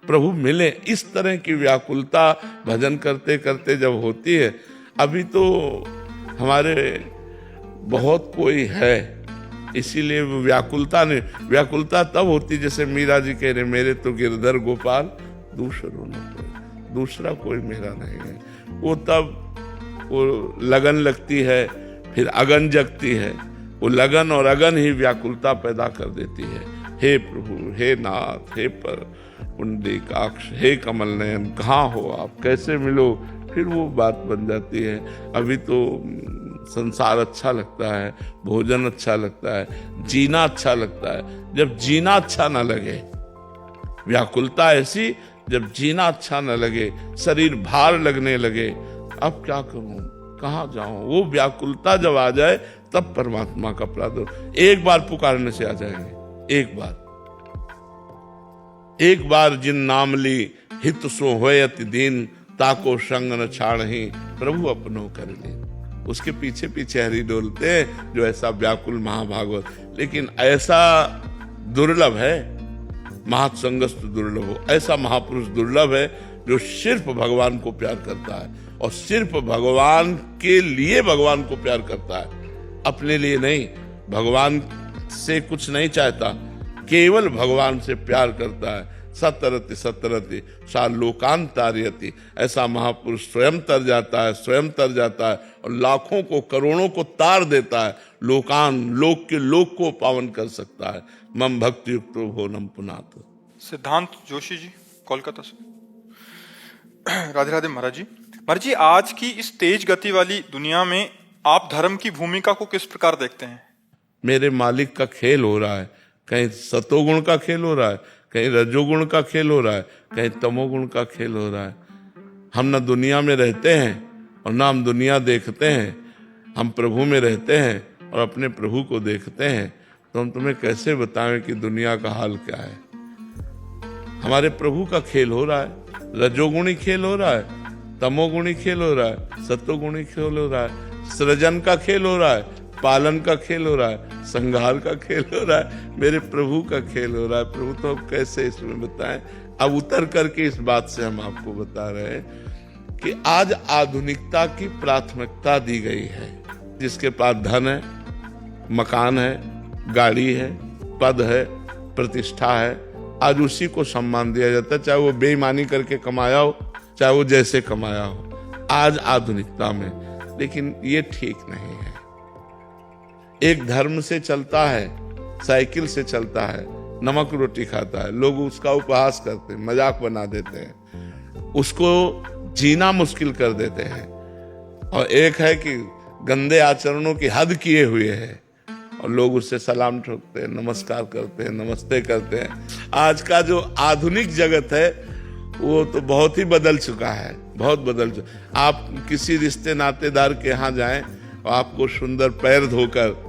प्रभु मिले। इस तरह की व्याकुलता भजन करते करते जब होती है, अभी तो हमारे बहुत कोई है, इसीलिए वो व्याकुलता तब होती जैसे मीरा जी कह रहे, मेरे तो गिरधर गोपाल दूसरा कोई मेरा नहीं है। वो तब वो लगन लगती है, फिर अगन जगती है, वो लगन और अगन ही व्याकुलता पैदा कर देती है। हे प्रभु, हे नाथ, हे पर पुंडरीकाक्ष, हे कमल नयन, कहाँ हो आप, कैसे मिलो, फिर वो बात बन जाती है। अभी तो संसार अच्छा लगता है, भोजन अच्छा लगता है, जीना अच्छा लगता है। जब जीना अच्छा ना लगे, व्याकुलता ऐसी, जब जीना अच्छा न लगे, शरीर भार लगने लगे, अब क्या करूं, कहाँ जाऊं, वो व्याकुलता जब आ जाए तब परमात्मा का प्रादुर्भाव। एक बार पुकारने से आ जाएंगे, एक बार जिन नाम ली हित सो होयति दीन, ताको संग न छाड़हि प्रभु अपनो कर ले। उसके पीछे पीछे हरि डोलते हैं जो ऐसा व्याकुल महाभागवत। लेकिन ऐसा दुर्लभ है, महासंगस्त दुर्लभ हो, ऐसा महापुरुष दुर्लभ है जो सिर्फ भगवान को प्यार करता है और सिर्फ भगवान के लिए भगवान को प्यार करता है, अपने लिए नहीं। भगवान से कुछ नहीं चाहता, केवल भगवान से प्यार करता है। सतरति सतरति सा लोकांतार्यति, ऐसा महापुरुष स्वयं तर जाता है और लाखों को करोड़ों को तार देता है। लोक के लोक को पावन कर सकता है। मम भक्ति युक्तो भोनम पुनात। सिद्धांत जोशी जी कोलकाता से। राधे राधे महाराज जी। महाराज जी, आज की इस तेज गति वाली दुनिया में आप धर्म की भूमिका को किस प्रकार देखते हैं? मेरे मालिक का खेल हो रहा है, कहीं सतोगुण का खेल हो रहा है, कहीं रजोगुण का खेल हो रहा है, कहीं तमोगुण का खेल हो रहा है। हम न दुनिया में रहते हैं और न हम दुनिया देखते हैं, हम प्रभु में रहते हैं और अपने प्रभु को देखते हैं। तो हम तुम्हें कैसे बताएं कि दुनिया का हाल क्या है। हमारे प्रभु का खेल हो रहा है, रजोगुणी खेल हो रहा है, तमोगुणी खेल हो रहा है, सत्वगुणी खेल हो रहा है, सृजन का खेल हो रहा है, पालन का खेल हो रहा है, संहार का खेल हो रहा है, मेरे प्रभु का खेल हो रहा है। प्रभु तो अब कैसे इसमें बताएं। अब उतर करके इस बात से हम आपको बता रहे हैं कि आज आधुनिकता की प्राथमिकता दी गई है। जिसके पास धन है, मकान है, गाड़ी है, पद है, प्रतिष्ठा है, आज उसी को सम्मान दिया जाता है, चाहे वो बेईमानी करके कमाया हो, चाहे वो जैसे कमाया हो, आज आधुनिकता में। लेकिन ये ठीक नहीं है। एक धर्म से चलता है, साइकिल से चलता है, नमक रोटी खाता है, लोग उसका उपहास करते हैं, मजाक बना देते हैं, उसको जीना मुश्किल कर देते हैं। और एक है कि गंदे आचरणों की हद किए हुए है और लोग उससे सलाम ठोकते हैं, नमस्कार करते हैं, नमस्ते करते हैं। आज का जो आधुनिक जगत है वो तो बहुत ही बदल चुका है, बहुत बदल चुका। आप किसी रिश्ते नातेदार के यहाँ जाएं, आपको सुंदर पैर धोकर,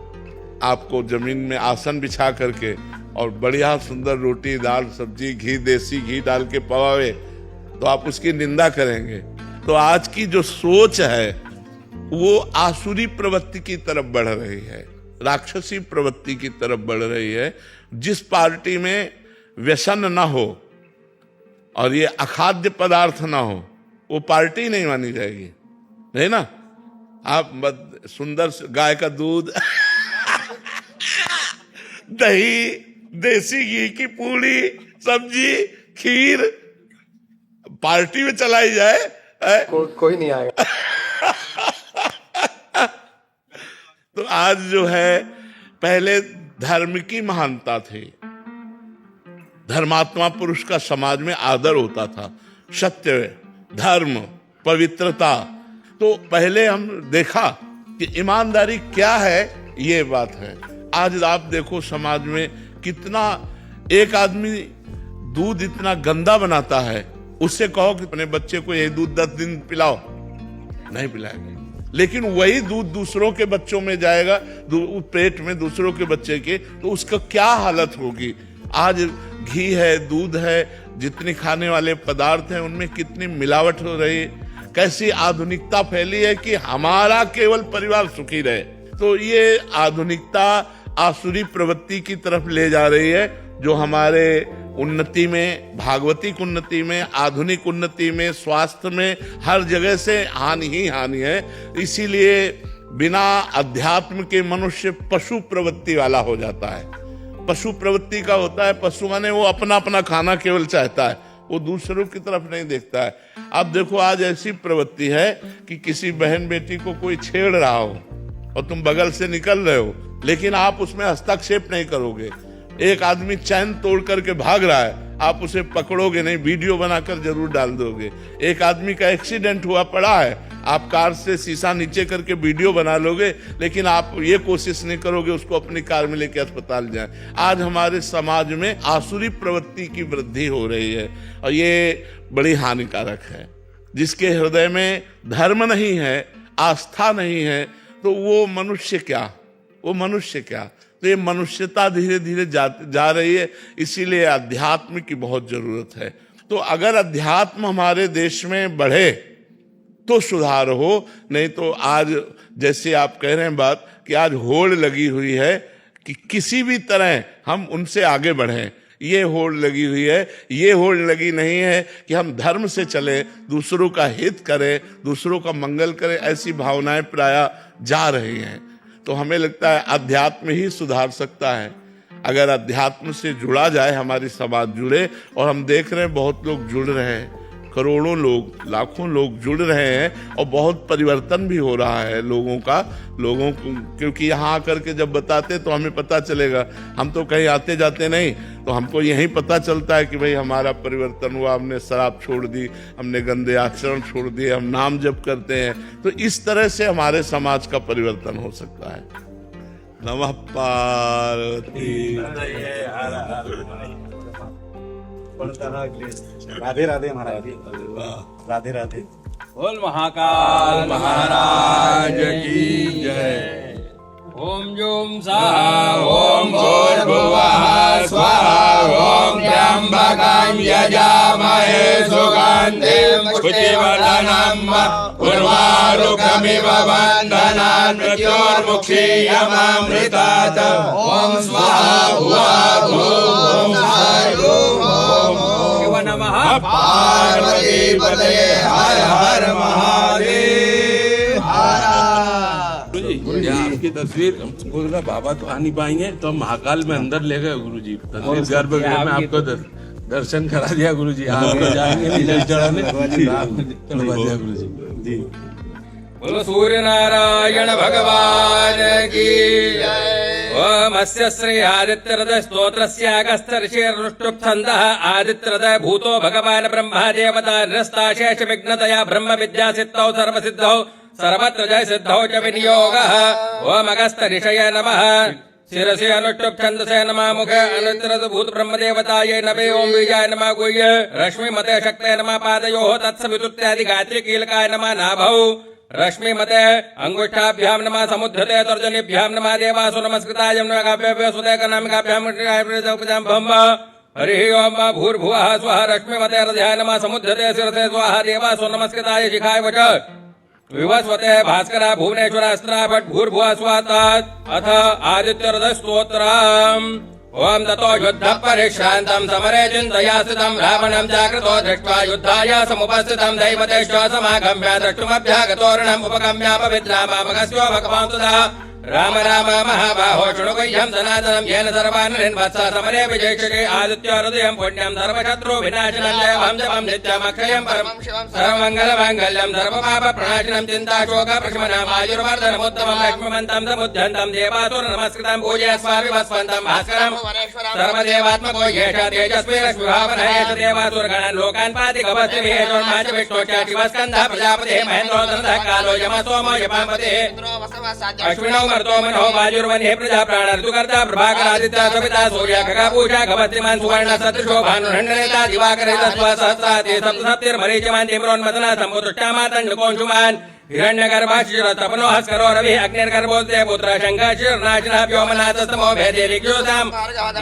आपको जमीन में आसन बिछा करके और बढ़िया सुंदर रोटी दाल सब्जी घी देसी घी डाल के पवावे, तो आप उसकी निंदा करेंगे। तो आज की जो सोच है वो आसुरी प्रवृत्ति की तरफ बढ़ रही है, राक्षसी प्रवृत्ति की तरफ बढ़ रही है। जिस पार्टी में व्यसन ना हो और ये अखाद्य पदार्थ ना हो, वो पार्टी नहीं मानी जाएगी, नहीं ना। आप सुंदर गाय का दूध दही देसी घी की पूड़ी सब्जी खीर पार्टी में चलाई जाए, कोई नहीं आएगा। तो आज जो है, पहले धर्म की महानता थी, धर्मात्मा पुरुष का समाज में आदर होता था, सत्य धर्म पवित्रता। तो पहले हम देखा कि ईमानदारी क्या है, ये बात है। आज आप देखो समाज में कितना, एक आदमी दूध इतना गंदा बनाता है, उससे कहो कि अपने बच्चे को ये दूध 10 दिन पिलाओ, नहीं पिलाएंगे। लेकिन वही दूध दूसरों के बच्चों में जाएगा, पेट में दूसरों के बच्चे के, तो उसका क्या हालत होगी। आज घी है, दूध है, जितनी खाने वाले पदार्थ हैं उनमें कितनी मिलावट हो रही है, कैसी आधुनिकता फैली है कि हमारा केवल परिवार सुखी रहे। तो ये आधुनिकता आसुरी प्रवृत्ति की तरफ ले जा रही है, जो हमारे उन्नति में, भागवतिक उन्नति में, आधुनिक उन्नति में, स्वास्थ्य में, हर जगह से हानि ही हानि है। इसीलिए बिना अध्यात्म के मनुष्य पशु प्रवृत्ति वाला हो जाता है। पशु प्रवृत्ति का होता है, पशु माने वो अपना अपना खाना केवल चाहता है, वो दूसरों की तरफ नहीं देखता है। अब देखो आज ऐसी प्रवृत्ति है कि किसी बहन बेटी को कोई छेड़ रहा हो और तुम बगल से निकल रहे हो, लेकिन आप उसमें हस्तक्षेप नहीं करोगे। एक आदमी चैन तोड़ करके भाग रहा है, आप उसे पकड़ोगे नहीं, वीडियो बनाकर जरूर डाल दोगे। एक आदमी का एक्सीडेंट हुआ पड़ा है, आप कार से शीशा नीचे करके वीडियो बना लोगे, लेकिन आप ये कोशिश नहीं करोगे उसको अपनी कार में लेके अस्पताल जाए। आज हमारे समाज में आसुरी प्रवृत्ति की वृद्धि हो रही है और ये बड़ी हानिकारक है। जिसके हृदय में धर्म नहीं है, आस्था नहीं है, तो वो मनुष्य क्या, वो मनुष्य क्या। तो ये मनुष्यता धीरे धीरे जा रही है, इसीलिए अध्यात्म की बहुत जरूरत है। तो अगर अध्यात्म हमारे देश में बढ़े तो सुधार हो, नहीं तो आज जैसे आप कह रहे हैं बात कि आज होड़ लगी हुई है कि किसी भी तरह हम उनसे आगे बढ़ें, ये होड़ लगी हुई है। ये होड़ लगी नहीं है कि हम धर्म से चले, दूसरों का हित करें, दूसरों का मंगल करें, ऐसी भावनाएं प्रायः जा रही हैं। तो हमें लगता है अध्यात्म ही सुधार सकता है। अगर अध्यात्म से जुड़ा जाए, हमारी समाज जुड़े, और हम देख रहे हैं बहुत लोग जुड़ रहे हैं, करोड़ों लोग, लाखों लोग जुड़ रहे हैं और बहुत परिवर्तन भी हो रहा है लोगों को, क्योंकि यहाँ आकर के जब बताते तो हमें पता चलेगा। हम तो कहीं आते जाते नहीं, तो हमको यही पता चलता है कि भाई हमारा परिवर्तन हुआ, हमने शराब छोड़ दी, हमने गंदे आचरण छोड़ दिए, हम नाम जप करते हैं। तो इस तरह से हमारे समाज का परिवर्तन हो सकता है। नमः पार्वती। राधे राधे महाराज, राधे राधे। बोल महाकाल महाराज की जय। ओम जूम स्वाहा ओम भूर्भुवः स्वाहा ओम त्र्यंबकं यजामहे सुगन्धिं पुष्टिवर्धनम् उर्वारुकमिव बन्धनान् मृत्योर्मुक्षीयमामृतात्। ओम स्वाहा भुवः ओम शिव नमः पार्वती पतये हर हर महादेव। आपकी तस्वीर गुरुजी बाबा तो आ नहीं पाएंगे, तो हम महाकाल में अंदर ले गए गुरुजी, तस्वीर गर्भगृह में आपको दर्शन करा दिया गुरुजी। आप तो जाएंगे नहीं जल चढ़ाने, गुरुजी। बोलो सूर्य नारायण भगवान की जय। ओम अस्य श्री आदित्य हृदय स्तोत्रस्य अगस्त्यर्षिर्नुष्टुप् छन्दः आदित्य हृदय भूतो भगवान् ब्रह्मा देवता नृस्ता शेष विघ्नतया ब्रह्म विद्या सिद्धौ सर्वसिद्धौ सर्वत्र जय सिद्धौ च विनियोगः। ओम अगस्त ऋषये नमः। शिरसि अनुष्टुप् छन्दसे नमः। मुखे अनुत्तरत भूत ब्रह्म देवतायै नमे। ओम बीजाय नमः। गुह्य रश्मि मते शक्ते नमः। पादयोः तत्सवितुर्यादि गायत्री कीलकाय नमः। नाभौ रश्मि मते अंगुष्ठाभ्याम नमः। समुद्धते तर्जनीभ्याम नमः। देवासु नमस्कृताय नमः। सुदे कनामिकाभ्याम हरि ओम भूर्भुवः स्वः रश्मि मते हृदयाय नमः। समुद्धते शिरसे स्वाहा। देवासु नमस्कृताय शिखाय वच विवस्वते भास्करा भुवनेश्वर अस्त्रा भट भूर्भुवः स्वः। अथ आदित्य हृदय स्तोत्रम्। ओम ततो युद्ध परिश्रांतं समरे चिन्तया स्थितं रावणं जागृतो दृष्ट्वा युद्धाय समुपस्थितं दैवतेश्च समागम्य द्रष्टुमभ्यागतोरणम् उपगम्यापविद्रामामगस्यो भगवान् तदा। राम राम महाबाहो शृणुगुह्यं सनातनं येन सर्वान् ऋन्वत्सः समरे विजयिष्यते। आदित्य हृदयं पुण्यं सर्वशत्रु विनाशनं जयं जपं नित्यमक्षयं परमं शिवं सर्वमङ्गलमाङ्गल्यं सर्वपापप्रणाशनं चिन्ताशोकप्रशमनम् आयुर्वर्धनमुत्तमं लक्ष्मीमन्तं समुद्यन्तं देवासुर नमस्कृतं पूजयस्वामि वस्वन्तं भास्करं सर्वदेवात्मको येष तेजस्वी रश्मिभावनः एष देवासुरगणान् लोकान् पाति गवस्तिभिः विष्णोश्च शिवस्कन्धः प्रजापतिः महेन्द्रो धनधः कालो यमः सोमो यमापतिः अश्विनौ मर्तो मनोः वायुर्वन्यः प्रजा प्राण ऋतुकर्ता प्रभाकरादित्य सविता सूर्य खगा पूजा गवस्तिमान् सुवर्ण सदृशो भानुर्हण्डनेता दिवाकर सहस्राति सप्तसप्तिर्मरीचिमान् तिम्रोन्मथनः सम्मुदृष्टामातण्डकोऽंशुमान् हिरण्यगर्भाशिर तपनो हस्करो रविः अग्निर्गर्भोदय पुत्र शङ्खशिरनाशिनः व्योमनाथस्तमो भेदे ऋग्योताम्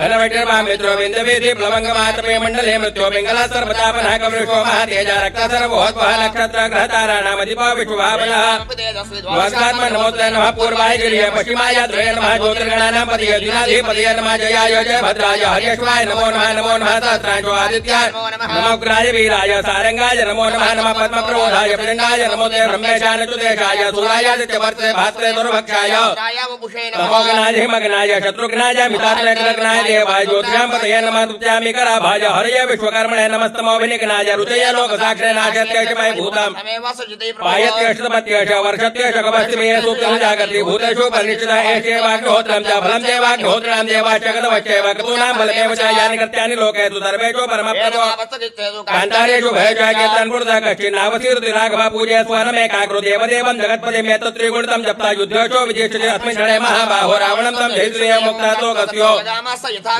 घनवटिर्वा मित्रो विन्दवेदि प्लवङ्गमातपे मण्डले मृत्यो पिङ्गलः सर्वतापनः कवृषो महातेजा रक्तसर्वोद्वः नक्षत्र ग्रहताराणामधिपो विश्वभावनः नमस्कारः नमोऽस्तुते नमः पूर्वाय गिरिये पश्चिमाय द्वये नमः ज्योतिर्गणानां पदये दिनाधिपतये नमः जयाय जय भद्राय हर्यश्वाय नमो नमः सहस्रांशो आदित्याय नमो उग्राय वीराय सारंगाय नमो नमः पद्मप्रबोधाय प्रचण्डाय नमो ते ब्रह्मेशाय चतुर्देशाय सूराय आदित्यवर्ते भास्करे दुर्भक्षाय नमो गणाय हिमगणाय शत्रुघ्नाय मितात्मग्नाय देवाय ज्योतिषां पतये नमः तुभ्यामि कराभाय हरये विश्वकर्मणे नमस्तमोभिनिघ्नाय रुचये लोकसाक्षरे नाशत्यशमय भूतम् पायत्यष्टपत्यश वर्षत्यश कवस्तिमे सूक्तं जागति भूतेषु परिनिष्ठिता एषेवाग्निहोत्रं च फलं देवाग्निहोत्रां देवाश्चगतवश्चैव क्रतूनां फलमेव च यानि कृत्यानि लोकेषु सर्वेषु परमप्रभो कान्तारेषु भयजागेतन्पुरतः कश्चिन्नावसीर्ति राघव पूजय स्वनमेकाग्रो देवदेवं जगत्पतिमेतत्त्रिगुणितं जप्ता युद्धेषु विजेष्यते अस्मिन् क्षणे महाबाहो रावणं तं जयश्रिय मुक्तातो गस्यो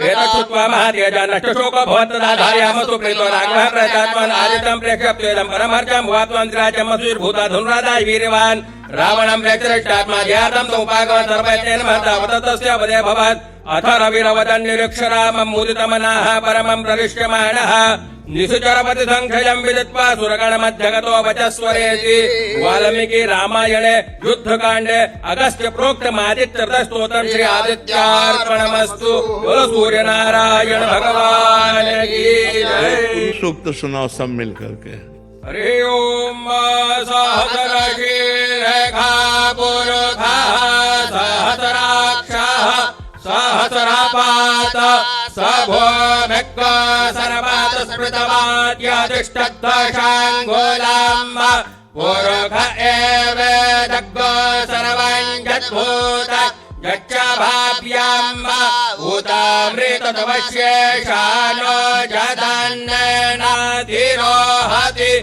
एतच्छ्रुत्वा महातेजा नष्टशोको भवत्तदाधारयामसु प्रीतो राघवः प्रजात्मन् आदितं प्रेक्ष्यप्येदं परमर्चं भुवात्मन्त्राजमसुर्भूता धनुराधाय वीर्यवान् रावणं प्रेक्षरिष्टात्मा ध्यातं समुपागमन् सर्वयत्नेन महतावततस्य वदे भवत् अथ रविरवदन् निरीक्षरामं मुदितमनाः परमं प्रविश्यमाणः निशुचरपति संख्ययं विदित्वा सुरगणमध्यगतो वचस्वरेति वाल्मीकि रामायणे युद्धकाण्डे अगस्त्य प्रोक्तमादित्यस्तोत्रं श्री आदित्यार्पणमस्तु बोलो सूर्यनारायण भगवान की जय। सूक्त सुनाओ सब मिल करके। हरि ओम सहस्रशीर्षा पुरुषः सहस्राक्षः सहस्रपात सभोमिक् सर्वात् स्मृतवाद्यतिष्ठद्दशाङ्गुलम् पुरुष एव जग्गो सर्वं यद्भूत यच्च भाव्यम् भूतामृतमवशेषानो जदन्नेनाधिरोहति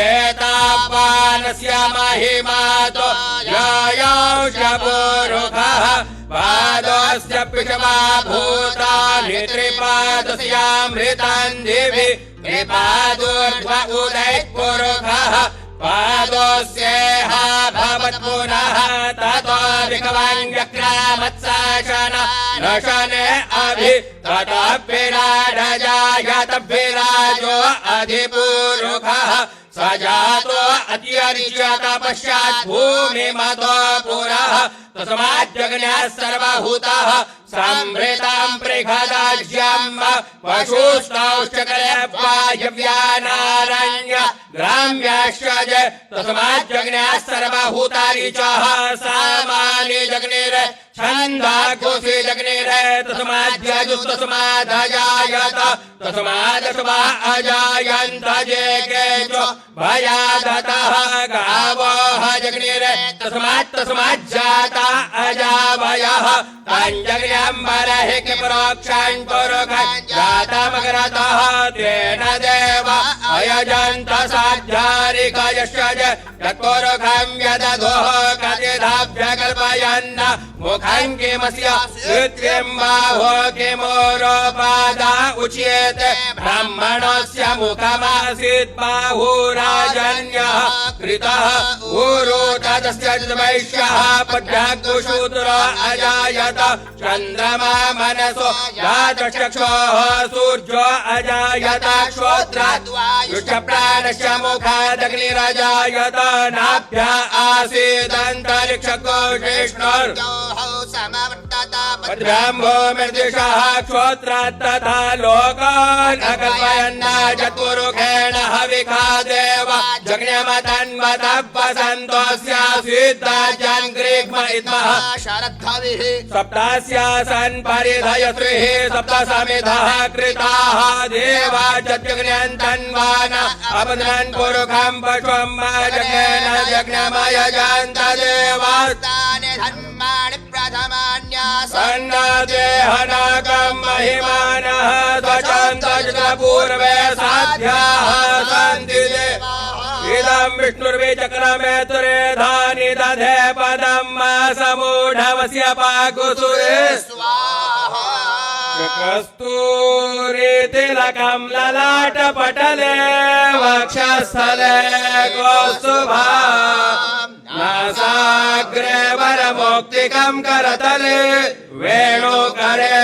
एतावानस्य महिमातो यायांश पुरुषः पादोऽस्य पिषमा भूतानि त्रिपादस्यामृतान् दिवि त्रिपादोर्ध्व उदयपुरुषः पादोऽस्येह भवत् पुनः ततो विकवान् व्यक्रामत्साशन नशने अभि ततः विराडजायत विराजो अधिपुरुषः स जातो अत्यरिष्यत पश्चात् भूमिमतो पुरः तस्माज्जग्न्याः सर्वभूताः सम्भृतां पृषदाज्यम् पशुस्तौश्चकरे वायव्यानारण्य ग्राम्याश्च तस्माज्जग्न्याः सर्वभूतानि च सामानि जग्निरे छन्दाघोषे जग्निरे तस्माद्यजुस्तस्मादजायत तस्मादस्मा अजायन्त जे केचो भयादतः गावः जग्निरे तस्माज्जाता अजावयः तञ्जग्न्यम्बरः किपरोक्षान् पुरुषान् जातमग्रतः तेन देव अयजन्त साध्यारिकयश्च यत्पुरुषं यदधोः कतिधाभ्यकल्पयन् मुखं किमस्य कृत्रिं बाहो किमोरोपादा उच्यते ब्राह्मणस्य मुखमासीत् बाहुराजन्यः कृतः ऊरो तदस्य वैश्यः पद्याग्शूद्रो अजायत चन्द्रमा मनसो जातचक्षुः सूर्यो अजायत श्रोत्रात् युष्टप्राणस्य मुखादग्निरजायत नाभ्या आसीदन्तरिक्षकोशिष्णुर् पद्भ्याम्भो मृदिशः क्षोत्रात् तथा लोकान् अकल्पयन्नाजत्पुरुषेण हविखा देव जज्ञमतन्मतः वसन्तोऽस्यासीद्दाज्यान् ग्रीग्म इद्मः शरद्धविः सप्तास्यासन् परिधयश्रीः सप्तसमिधः कृताः देवा जज्ञन्तन्वान अपदन् पुरुषं पशुं जज्ञेन जज्ञमयजन्त देवास्तानि धर्माणि प्रथमान्यासन्नदेहनाकं महिमानः स्वचन्तपूर्वे साध्याः सन्ति इदं विष्णुर्विचक्रमे तुरे धानि दधे पदं समूढवस्य पाकुसुरे कस्तूरितिलकं ललाटपटले वक्षस्थले कौस्तुभा नासाग्रे वरमौक्तिकम् करतले वेणुकरे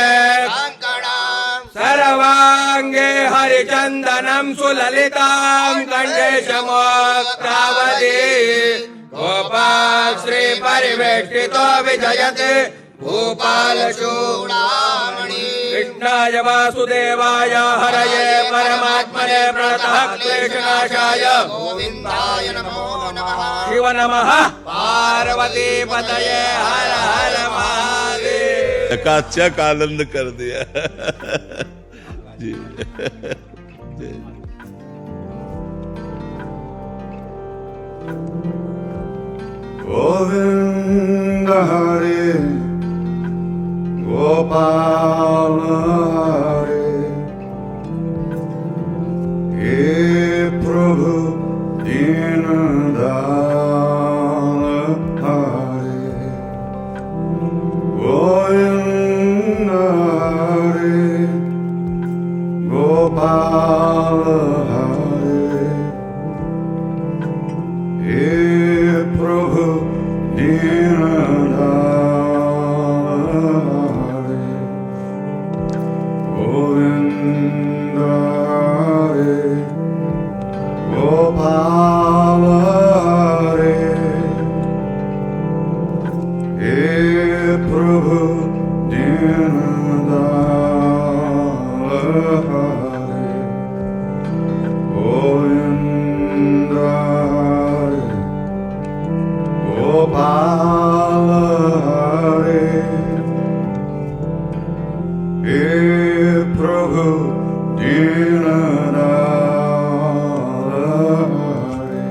सर्वाङ्गे हरिचन्दनम् सुललिताम् कंठे शमोक्तावती गोपाल श्री परिवेष्टितो विजयते भूपालचूडामणि कृष्णाय वासुदेवाय हरये परमात्मने प्रणतः क्लेशनाशाय गोविन्दाय नमो नमः शिव नमः पार्वती पतये हर हर महादेव। चकाचक आनंद कर दिया जी। गोविंद हरे गोपाल हरे हे प्रभु दीन दयाल हरे गोविंद हरे गोपाल हरे हे प्रभु दीन दयाल गोविंद हरे गोपाल हरे हे प्रभु दीन दयाल हरे गोविंद हरे गोपाल हरे हे प्रभु दीन दयाल हरे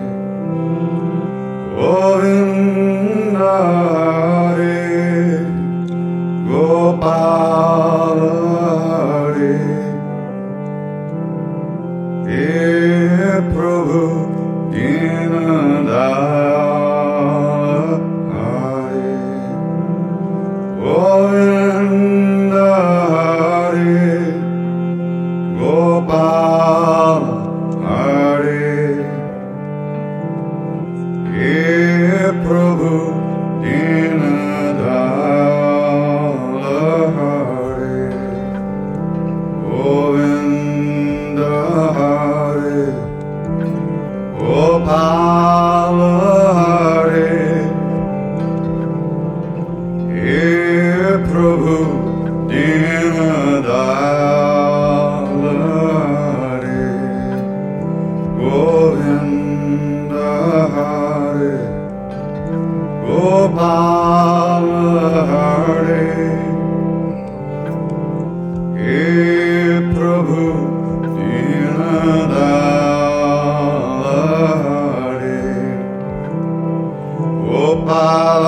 गोविंद हरे गोपाल हरे हे प्रभु दीन दयाल हरे गोविंद हरे गोपाल हरे हे प्रभु दीन दयाल हरे गोविंद हरे गोपाल हरे हे प्रभु दीन दयाल हरे गोविंद हरे गोपाल हरे हे प्रभु दीन दयाल हरे गोपाल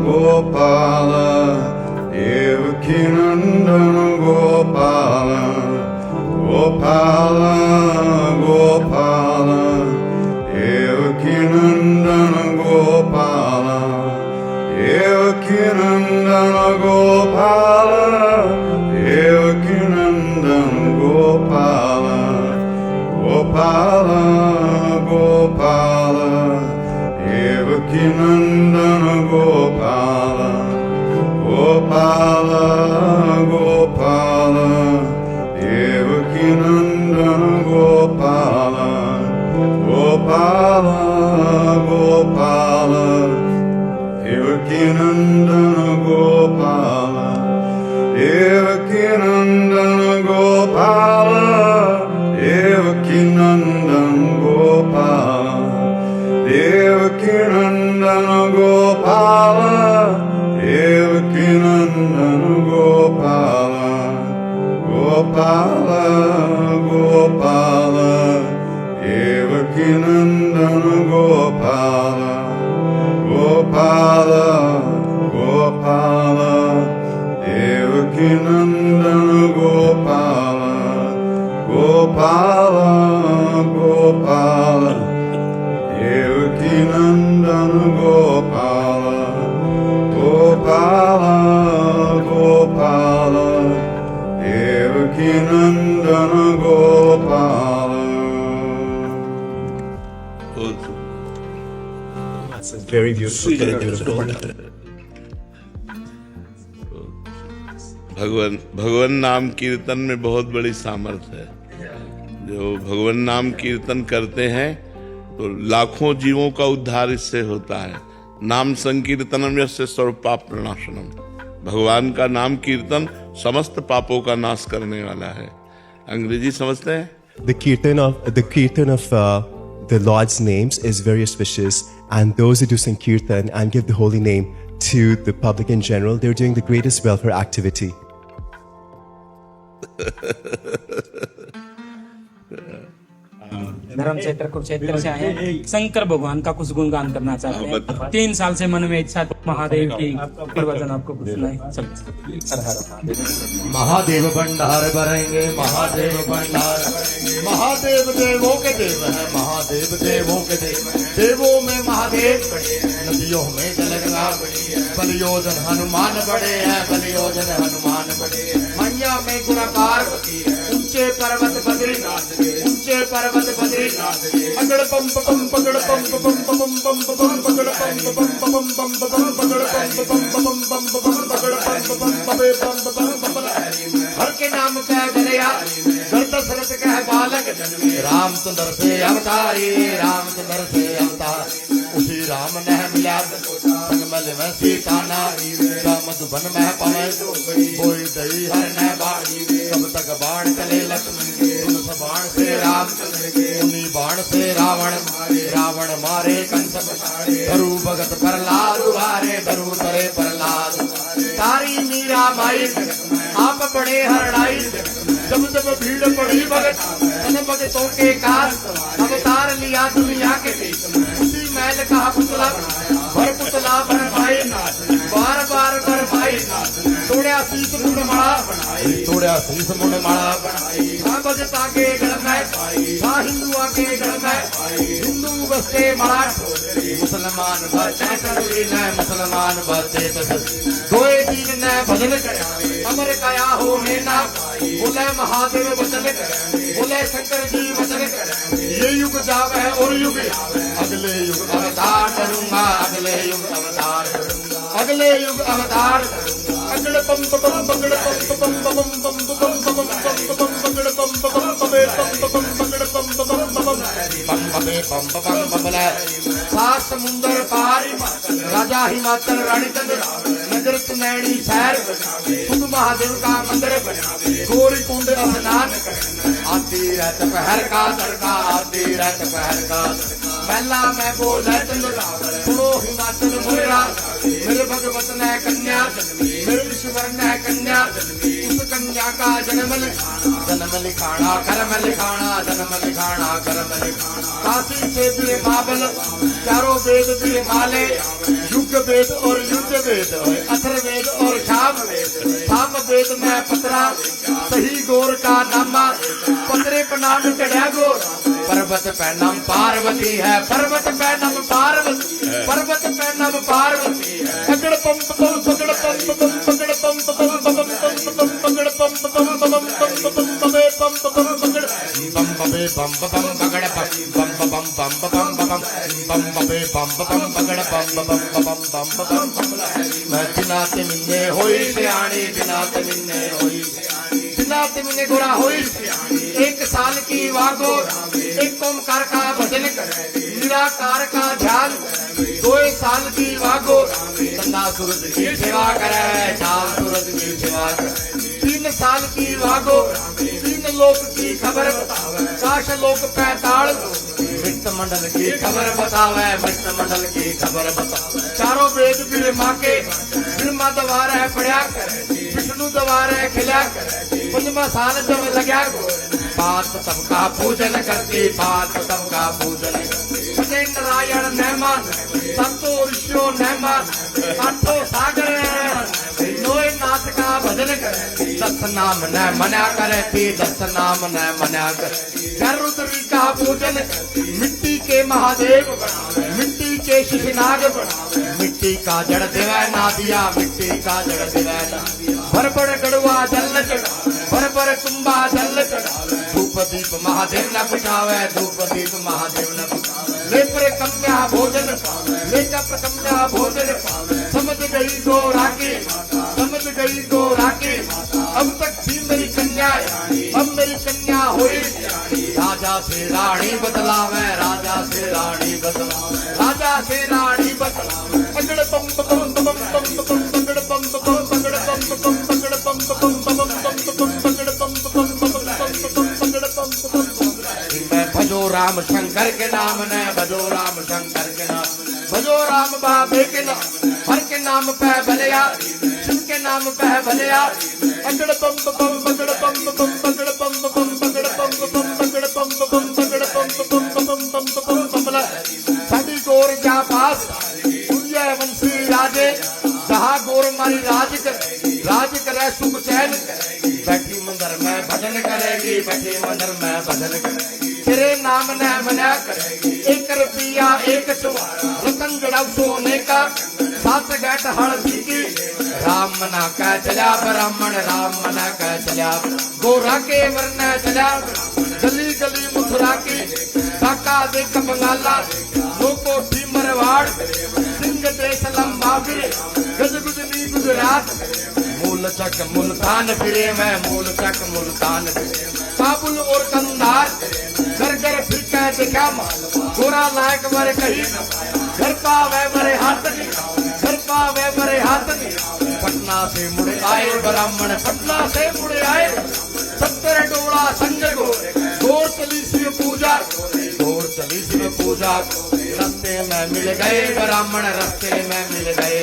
गोपाल देवकी नंदन गोपाल गोपाल गोपाल देवकी नंदन गोपाल देवकी नंदन गोपाल देवकी नंदन गोपाल गोपाल गोपाल देवकी नंदन गोपाल गोपाल गोपाल देवकी नंदन गोपाल गोपाल गोपाल देवकी नंदन गोपाल देवकी नंदन गोपाल देवकी नंदन गोपाल देवकी नंदन गोपाल देवकी नंदन गोपाल गोपाल गोपाल देवकी नंदन गोपाल गोपाल गोपाल देवकी नंदन गोपाल गोपाल गोपाल देवकी नंदन गोपाल गोपाल गोपाल देवकी नंदन Gopal. Very beautiful. Very beautiful. भगवान नाम कीर्तन में बहुत बड़ी सामर्थ्य है। जो भगवान नाम कीर्तन करते हैं तो लाखों जीवों का उद्धार इससे होता है। नाम संकीर्तनम यस्य सर्व पाप प्रणाशनम। भगवान का नाम कीर्तन समस्त पापों का नाश करने वाला है। अंग्रेजी समझते हैं? The kirtan of the Lord's names is very auspicious, and those who do Sankirtan and give the holy name to the public in general, they're doing the greatest welfare activity. धर्म क्षेत्र कुरुक्षेत्र से आए हैं। शंकर भगवान का कुछ गुणगान करना चाहते हैं। 3 साल से मन में इच्छा, महादेव की प्रवचन आपको कुछ सुनाए। महादेव भंडार भरेंगे, महादेव भंडार भरेंगे। महादेव देवों के देव है, महादेव देवों के देव है। देवों में महादेव बड़े हैं, नदियों में जलगंगा बड़ी है। बलियोजन हनुमान बड़े हैं, बलियोजन हनुमान बड़े हैं। मैया में गुणाकार होती है, ऊंचे पर्वत बद्रीनाथ के, ऊंचे पर्वत बद्रीनाथ के। पकड़ पम पम पकड़ पम पम पम पम पम पकड़ पम पम पम पम पम पकड़ पम पम पम पम पम पकड़ पम पम पबे पम पम पम। हर के नाम कह गलिया, घर दशरथ कह बालक जन्मे। रामचंद्र से अवतारी, रामचंद्र से अवतार। उसी राम ने मिला संगमल में सीता नारी। मधुबन में पवे कोई दई हर न बाड़ी। कब तक बाण चले लक्ष्मण के, उस बाण से रामचंद्र के। उन्हीं बाण से रावण मारे, रावण मारे कंस बसारे। धरु भगत प्रहलाद उबारे, धरु तरे प्रहलाद। तारी मीरा माई आप बड़े हरड़ाई। जब जब भीड़ पड़ी भगत तन भगतों के काज। अवतार लिया दुनिया के बीच में, उसी मैल का पुतला भर पुतला भर भाई। बार बार भर भाई तोड़ा शीश मुड़ माड़ा बनाई, तोड़ा शीश मुड़ माड़ा बनाई। भगता के गढ़ में, हिंदुआ के गढ़ में। हिंदू बसते मराठ, मुसलमान बचे तस्वीर न, मुसलमान बचे तस्वीर। दोए दीन ने भजन करा, अमर काया हो मेना। बोले महादेव वचन करे, बोले शंकर जी वचन करे। ये युग जावे और युग आवे, अगले युग अवतार करूंगा, अगले युग अवतार करूंगा, अगले युग अवतार करूंगा। अगड़ पम पम पगड़ पम पम पम पम पम पम पम पगड़ पम पम पबे पम पम पगड़ पम पम पम पम पबे पम पम पबले। सात समुंदर पार राजा हिमाचल रानी चंद्र, नगर सुनैनी शहर खुद महादेव का मंदिर बना। गोरी कुंड स्नान आती रहत पहर का तड़का, आती रहत पहर का। पहला मैं बोला चंद्र सुनो हिमाचल मुरा। मेरे भगवत ने कन्या जन्मी, मेरे ईश्वर ने कन्या जन्मी। उस कन्या का जन्म लिखाना, कर्म लिखाना, जन्म लिखाना, कर्म लिखाना। काशी से भी बाबल चारों वेद भी माले। युग वेद और युद्ध वेद, अथर वेद और शाम वेद। शाम वेद में पतरा सही गोर का नामा। पतरे पर नाम चढ़ा गोर, पर्वत पे नाम पार्वती है। पर्वत पे नाम पार्वती, पर्वत पे नाम पार्वती है। पकड़ पम पम पकड़ पम पम पकड़ पम पम पम पम पकड़ पम पम पम पम पबे पम पम पकड़ पम पबे पम पम पकड़ पम पम पम पम पम पम पबे पम पम पकड़ पम पम पम पम। मैं बिना तिमिने होई सियाणी, बिना तिमिने होई सियाणी, बिना तिमिने गोरा होई सियाणी। 1 साल की वागो, एक ओमकार का भजन करे, निराकार का ध्यान। 2 साल की वागो, चंदा सूरज की सेवा करे, चांद सूरज की सेवा करे। 3 साल की वागो, 3 लोक की खबर बतावे। काश लोक 45 वित्त मंडल की खबर बतावे, वित्त मंडल की खबर बतावे। चारों वेद भी माँ के, ब्रह्मा द्वारा पढ़ा करे, विष्णु द्वारा खिला करे। 5वां साल जब लगा बात सबका पूजन करती, बात सबका पूजन करती। सचे नारायण ने मान, संतो ऋषियों ने मान। 8 सागर नोए नाथ का भजन करे। 10 नाम न मना करती, 10 नाम न मना करती। रुद्री का पूजन करती, मिट्टी के महादेव बनावे, मिट्टी के शिशनाग बनावे। मिट्टी का जड़ देवा ना दिया, मिट्टी का जड़ देवा ना दिया। भर भर गड़ुआ जल चढ़ा, भर भर कुंभा जल चढ़ा। धूप दीप महादेव न बुझावे, धूप दीप महादेव न बुझावे। ले पर कन्या भोजन पावे, ले का प्रकन्या भोजन पावे। समझ गई गोरा की, समझ गई गोरा की, अब तक थी मेरी कन्या, अब मेरी कन्या हुई। राजा से रानी बदलावे, राजा से रानी बदलावे, राजा से रानी बदलावे। पगड़ पम पम पम पम पम पगड़ पम पम पगड़ पम पम पगड़ पम पम पगड़ पम पम। मैं भजो राम शंकर के नाम ने, भजो राम शंकर के नाम, भजो राम बाबे के नाम, हर के नाम पे भलिया, जिनके नाम पे भलिया। पगड़ पम पम पगड़ पम पम पगड़ पम पम पगड़ पम पम पगड़ पम पम पगड़ पम पम पम पम। साडी गोर जा पास सूर्य वंशी राजे, जहाँ गोर मारी राज करे सुख चैन। बैठी मंदिर में भजन करेगी, बैठी मंदिर में भजन करेगी। तेरे नाम ने मना कर, 1 रुपया 1 चुआ, रतन जड़ा सोने का, 7 गैट हल्दी की। राम मना कह चला ब्राह्मण, राम मना कह चला गोरा के वरना चला। गली गली मथुरा की, काका देख बंगाला, लोको थी मरवाड़, सिंह देश लंबा फिरे, गजगुजनी गुजरात। मूल चक मुल्तान फिरे मैं, मूल चक मुल्तान फिरे। काबुल और कंधार घर घर फिर कह देखा माल, गोरा लायक मरे कहीं न, घर पावे मरे हाथ नहीं, घर पावे मरे हाथ नहीं। पटना से मुड़े आए ब्राह्मण, पटना से मुड़े आए। 70 डोला संग गोर चली शिव पूजा, गोर चली शिव पूजा। रास्ते में मिल गए ब्राह्मण, रास्ते में मिल गए।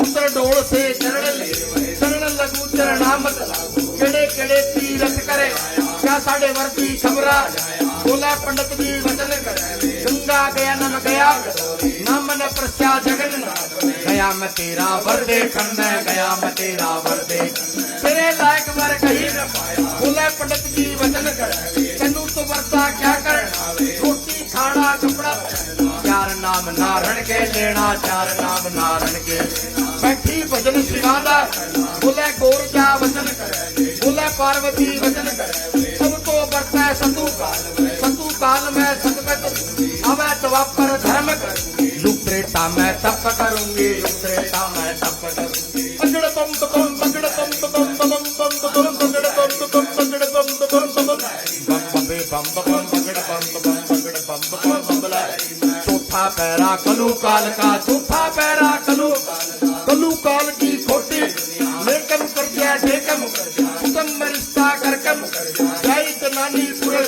उतर डोल से चरण लगू चरणामत, केड़े केड़े तीरथ करे, क्या साढ़े वर्दी खबरा। बोला पंडित जी वचन करे, गंगा गया नम गया, नाम न प्रस्या जगन। गया मैं तेरा वर देखन, गया मैं तेरा वर देख, तेरे लायक वर कहीं न पाया। बोला पंडित जी वचन करे, तेनू तो वर्ता क्या कर, रोटी खाना कपड़ा। 4 नाम नारण के लेना, 4 नाम नारण के। बैठी भजन शिवादा, बोले गोर क्या वचन करे, बोले पार्वती वचन करे। सबको बरता है सतु काल, सतु काल में सतगत अवै द्वापर धर्म कर। युग त्रेता मैं तप करूंगी, युग त्रेता मैं तप करूंगी। पगड़ पम पम पगड़ पम पम पम पम पम पगड़ पम पम पगड़ पम पम पम बम बे बम बम पगड़ पम पम पगड़ पम पम बमला। चौथा पैरा कलू काल का, चौथा पैरा कलू काल की खोटी। लेकम कर दिया ढेकम, कुटम में रिश्ता करकम। जय जनानी पूरे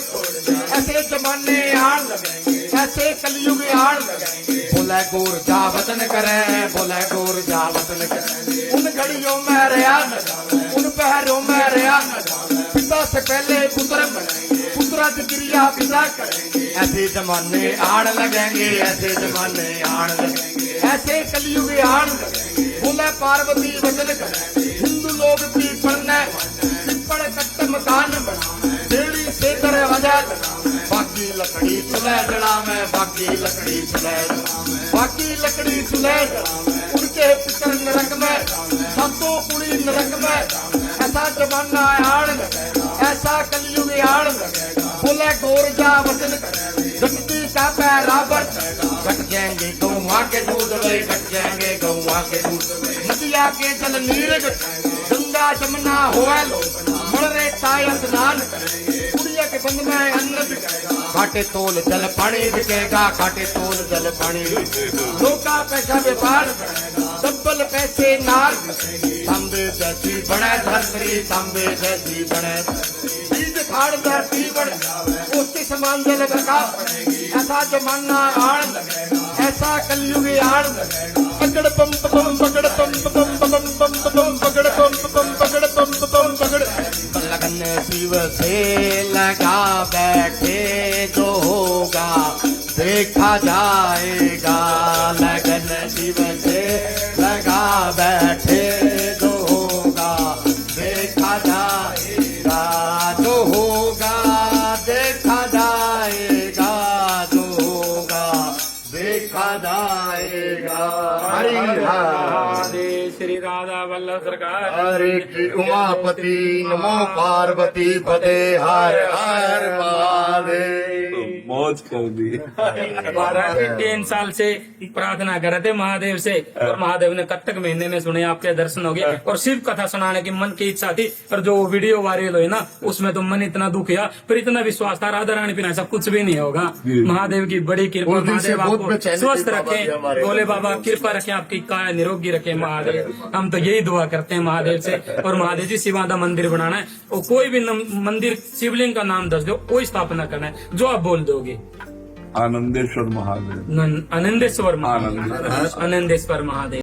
ऐसे जमाने आण लगेंगे, ऐसे कलयुग आण लगेंगे। बोले गोर जा वतन करे, बोले गोर जा वतन करे। उन घड़ियों में रहा न जावे, उन पहरों में रहा न जावे। पिता से पहले पुत्र बनेंगे, पुत्रा की क्रिया पिता करेंगे। ऐसे जमाने आण लगेंगे, ऐसे जमाने आण लगेंगे, ऐसे कलयुग आण लगेंगे। बोले पार्वती वचन करे, हिंदू लोग भी पढ़ना, पिपड़ कट्ट मकान बना, बेड़ी से करे वजह। बाकी लकड़ी सुलह जड़ा में, बाकी लकड़ी सुलह जड़ा में, बाकी लकड़ी सुलह जड़ा में। उनके पितर नरक में, सातों कुड़ी नरक में। ऐसा जमाना आण लगेगा, ऐसा कलयुग आण लगेगा। बोले गोर जा वचन करे, गति का बराबर घट जाएंगे गौवा के दूध वे, घट जाएंगे गौवा के दूध वे। नदिया के जल नीर गंगा जमुना होए लोग, मर रे ताय स्नान करेंगे। कुड़िया के बंद में अन्न बिकेगा, काटे तोल जल पानी बिकेगा, काटे तोल जल पानी। लोका पैसा व्यापार करेगा, डब्बल पैसे नार। तांबे जैसी बने धरती, तांबे जैसी बने बीज खाड़ धरती बढ़ जावे, उसके समान जल बका पड़ेगी। ऐसा जमाना आण लगेगा, ऐसा कलयुग आण लगेगा। पगड़ पम पम पगड़ पम पम पम पम पम पगड़ पम पम पगड़ पम पम पगड़। लगन शिव से लगा बैठे जो होगा देखा जाएगा, लगन शिव से लगा बैठे जो होगा देखा जाएगा, जो होगा देखा जाएगा, जो होगा देखा जाएगा। हरि हर श्री राधा वल्लभ सरकार हरे की उमापति नमो पार्वती पते हर हर महादेव। मौज कर दी। महाराज जी 3 साल से प्रार्थना कर रहे थे महादेव से, और महादेव ने कत्तक महीने में सुने, आपके दर्शन हो गए, और शिव कथा सुनाने की मन की इच्छा थी, पर जो वीडियो वायरल हुई ना उसमें तो मन इतना दुख हुआ, पर इतना विश्वास था राधा रानी बिना सब कुछ भी नहीं होगा। महादेव की बड़ी कृपा, महादेव आपको स्वस्थ रखे, भोले बाबा कृपा रखे, आपकी काया निरोगी रखे महादेव। हम तो यही दुआ करते हैं महादेव से। और महादेव जी शिवादा मंदिर बनाना है, और कोई भी मंदिर शिवलिंग का नाम दस दो, कोई स्थापना करना है जो आप बोल दोगे। आनंदेश्वर महादेव, आनंदेश्वर महादेव, आनंदेश्वर महादेव।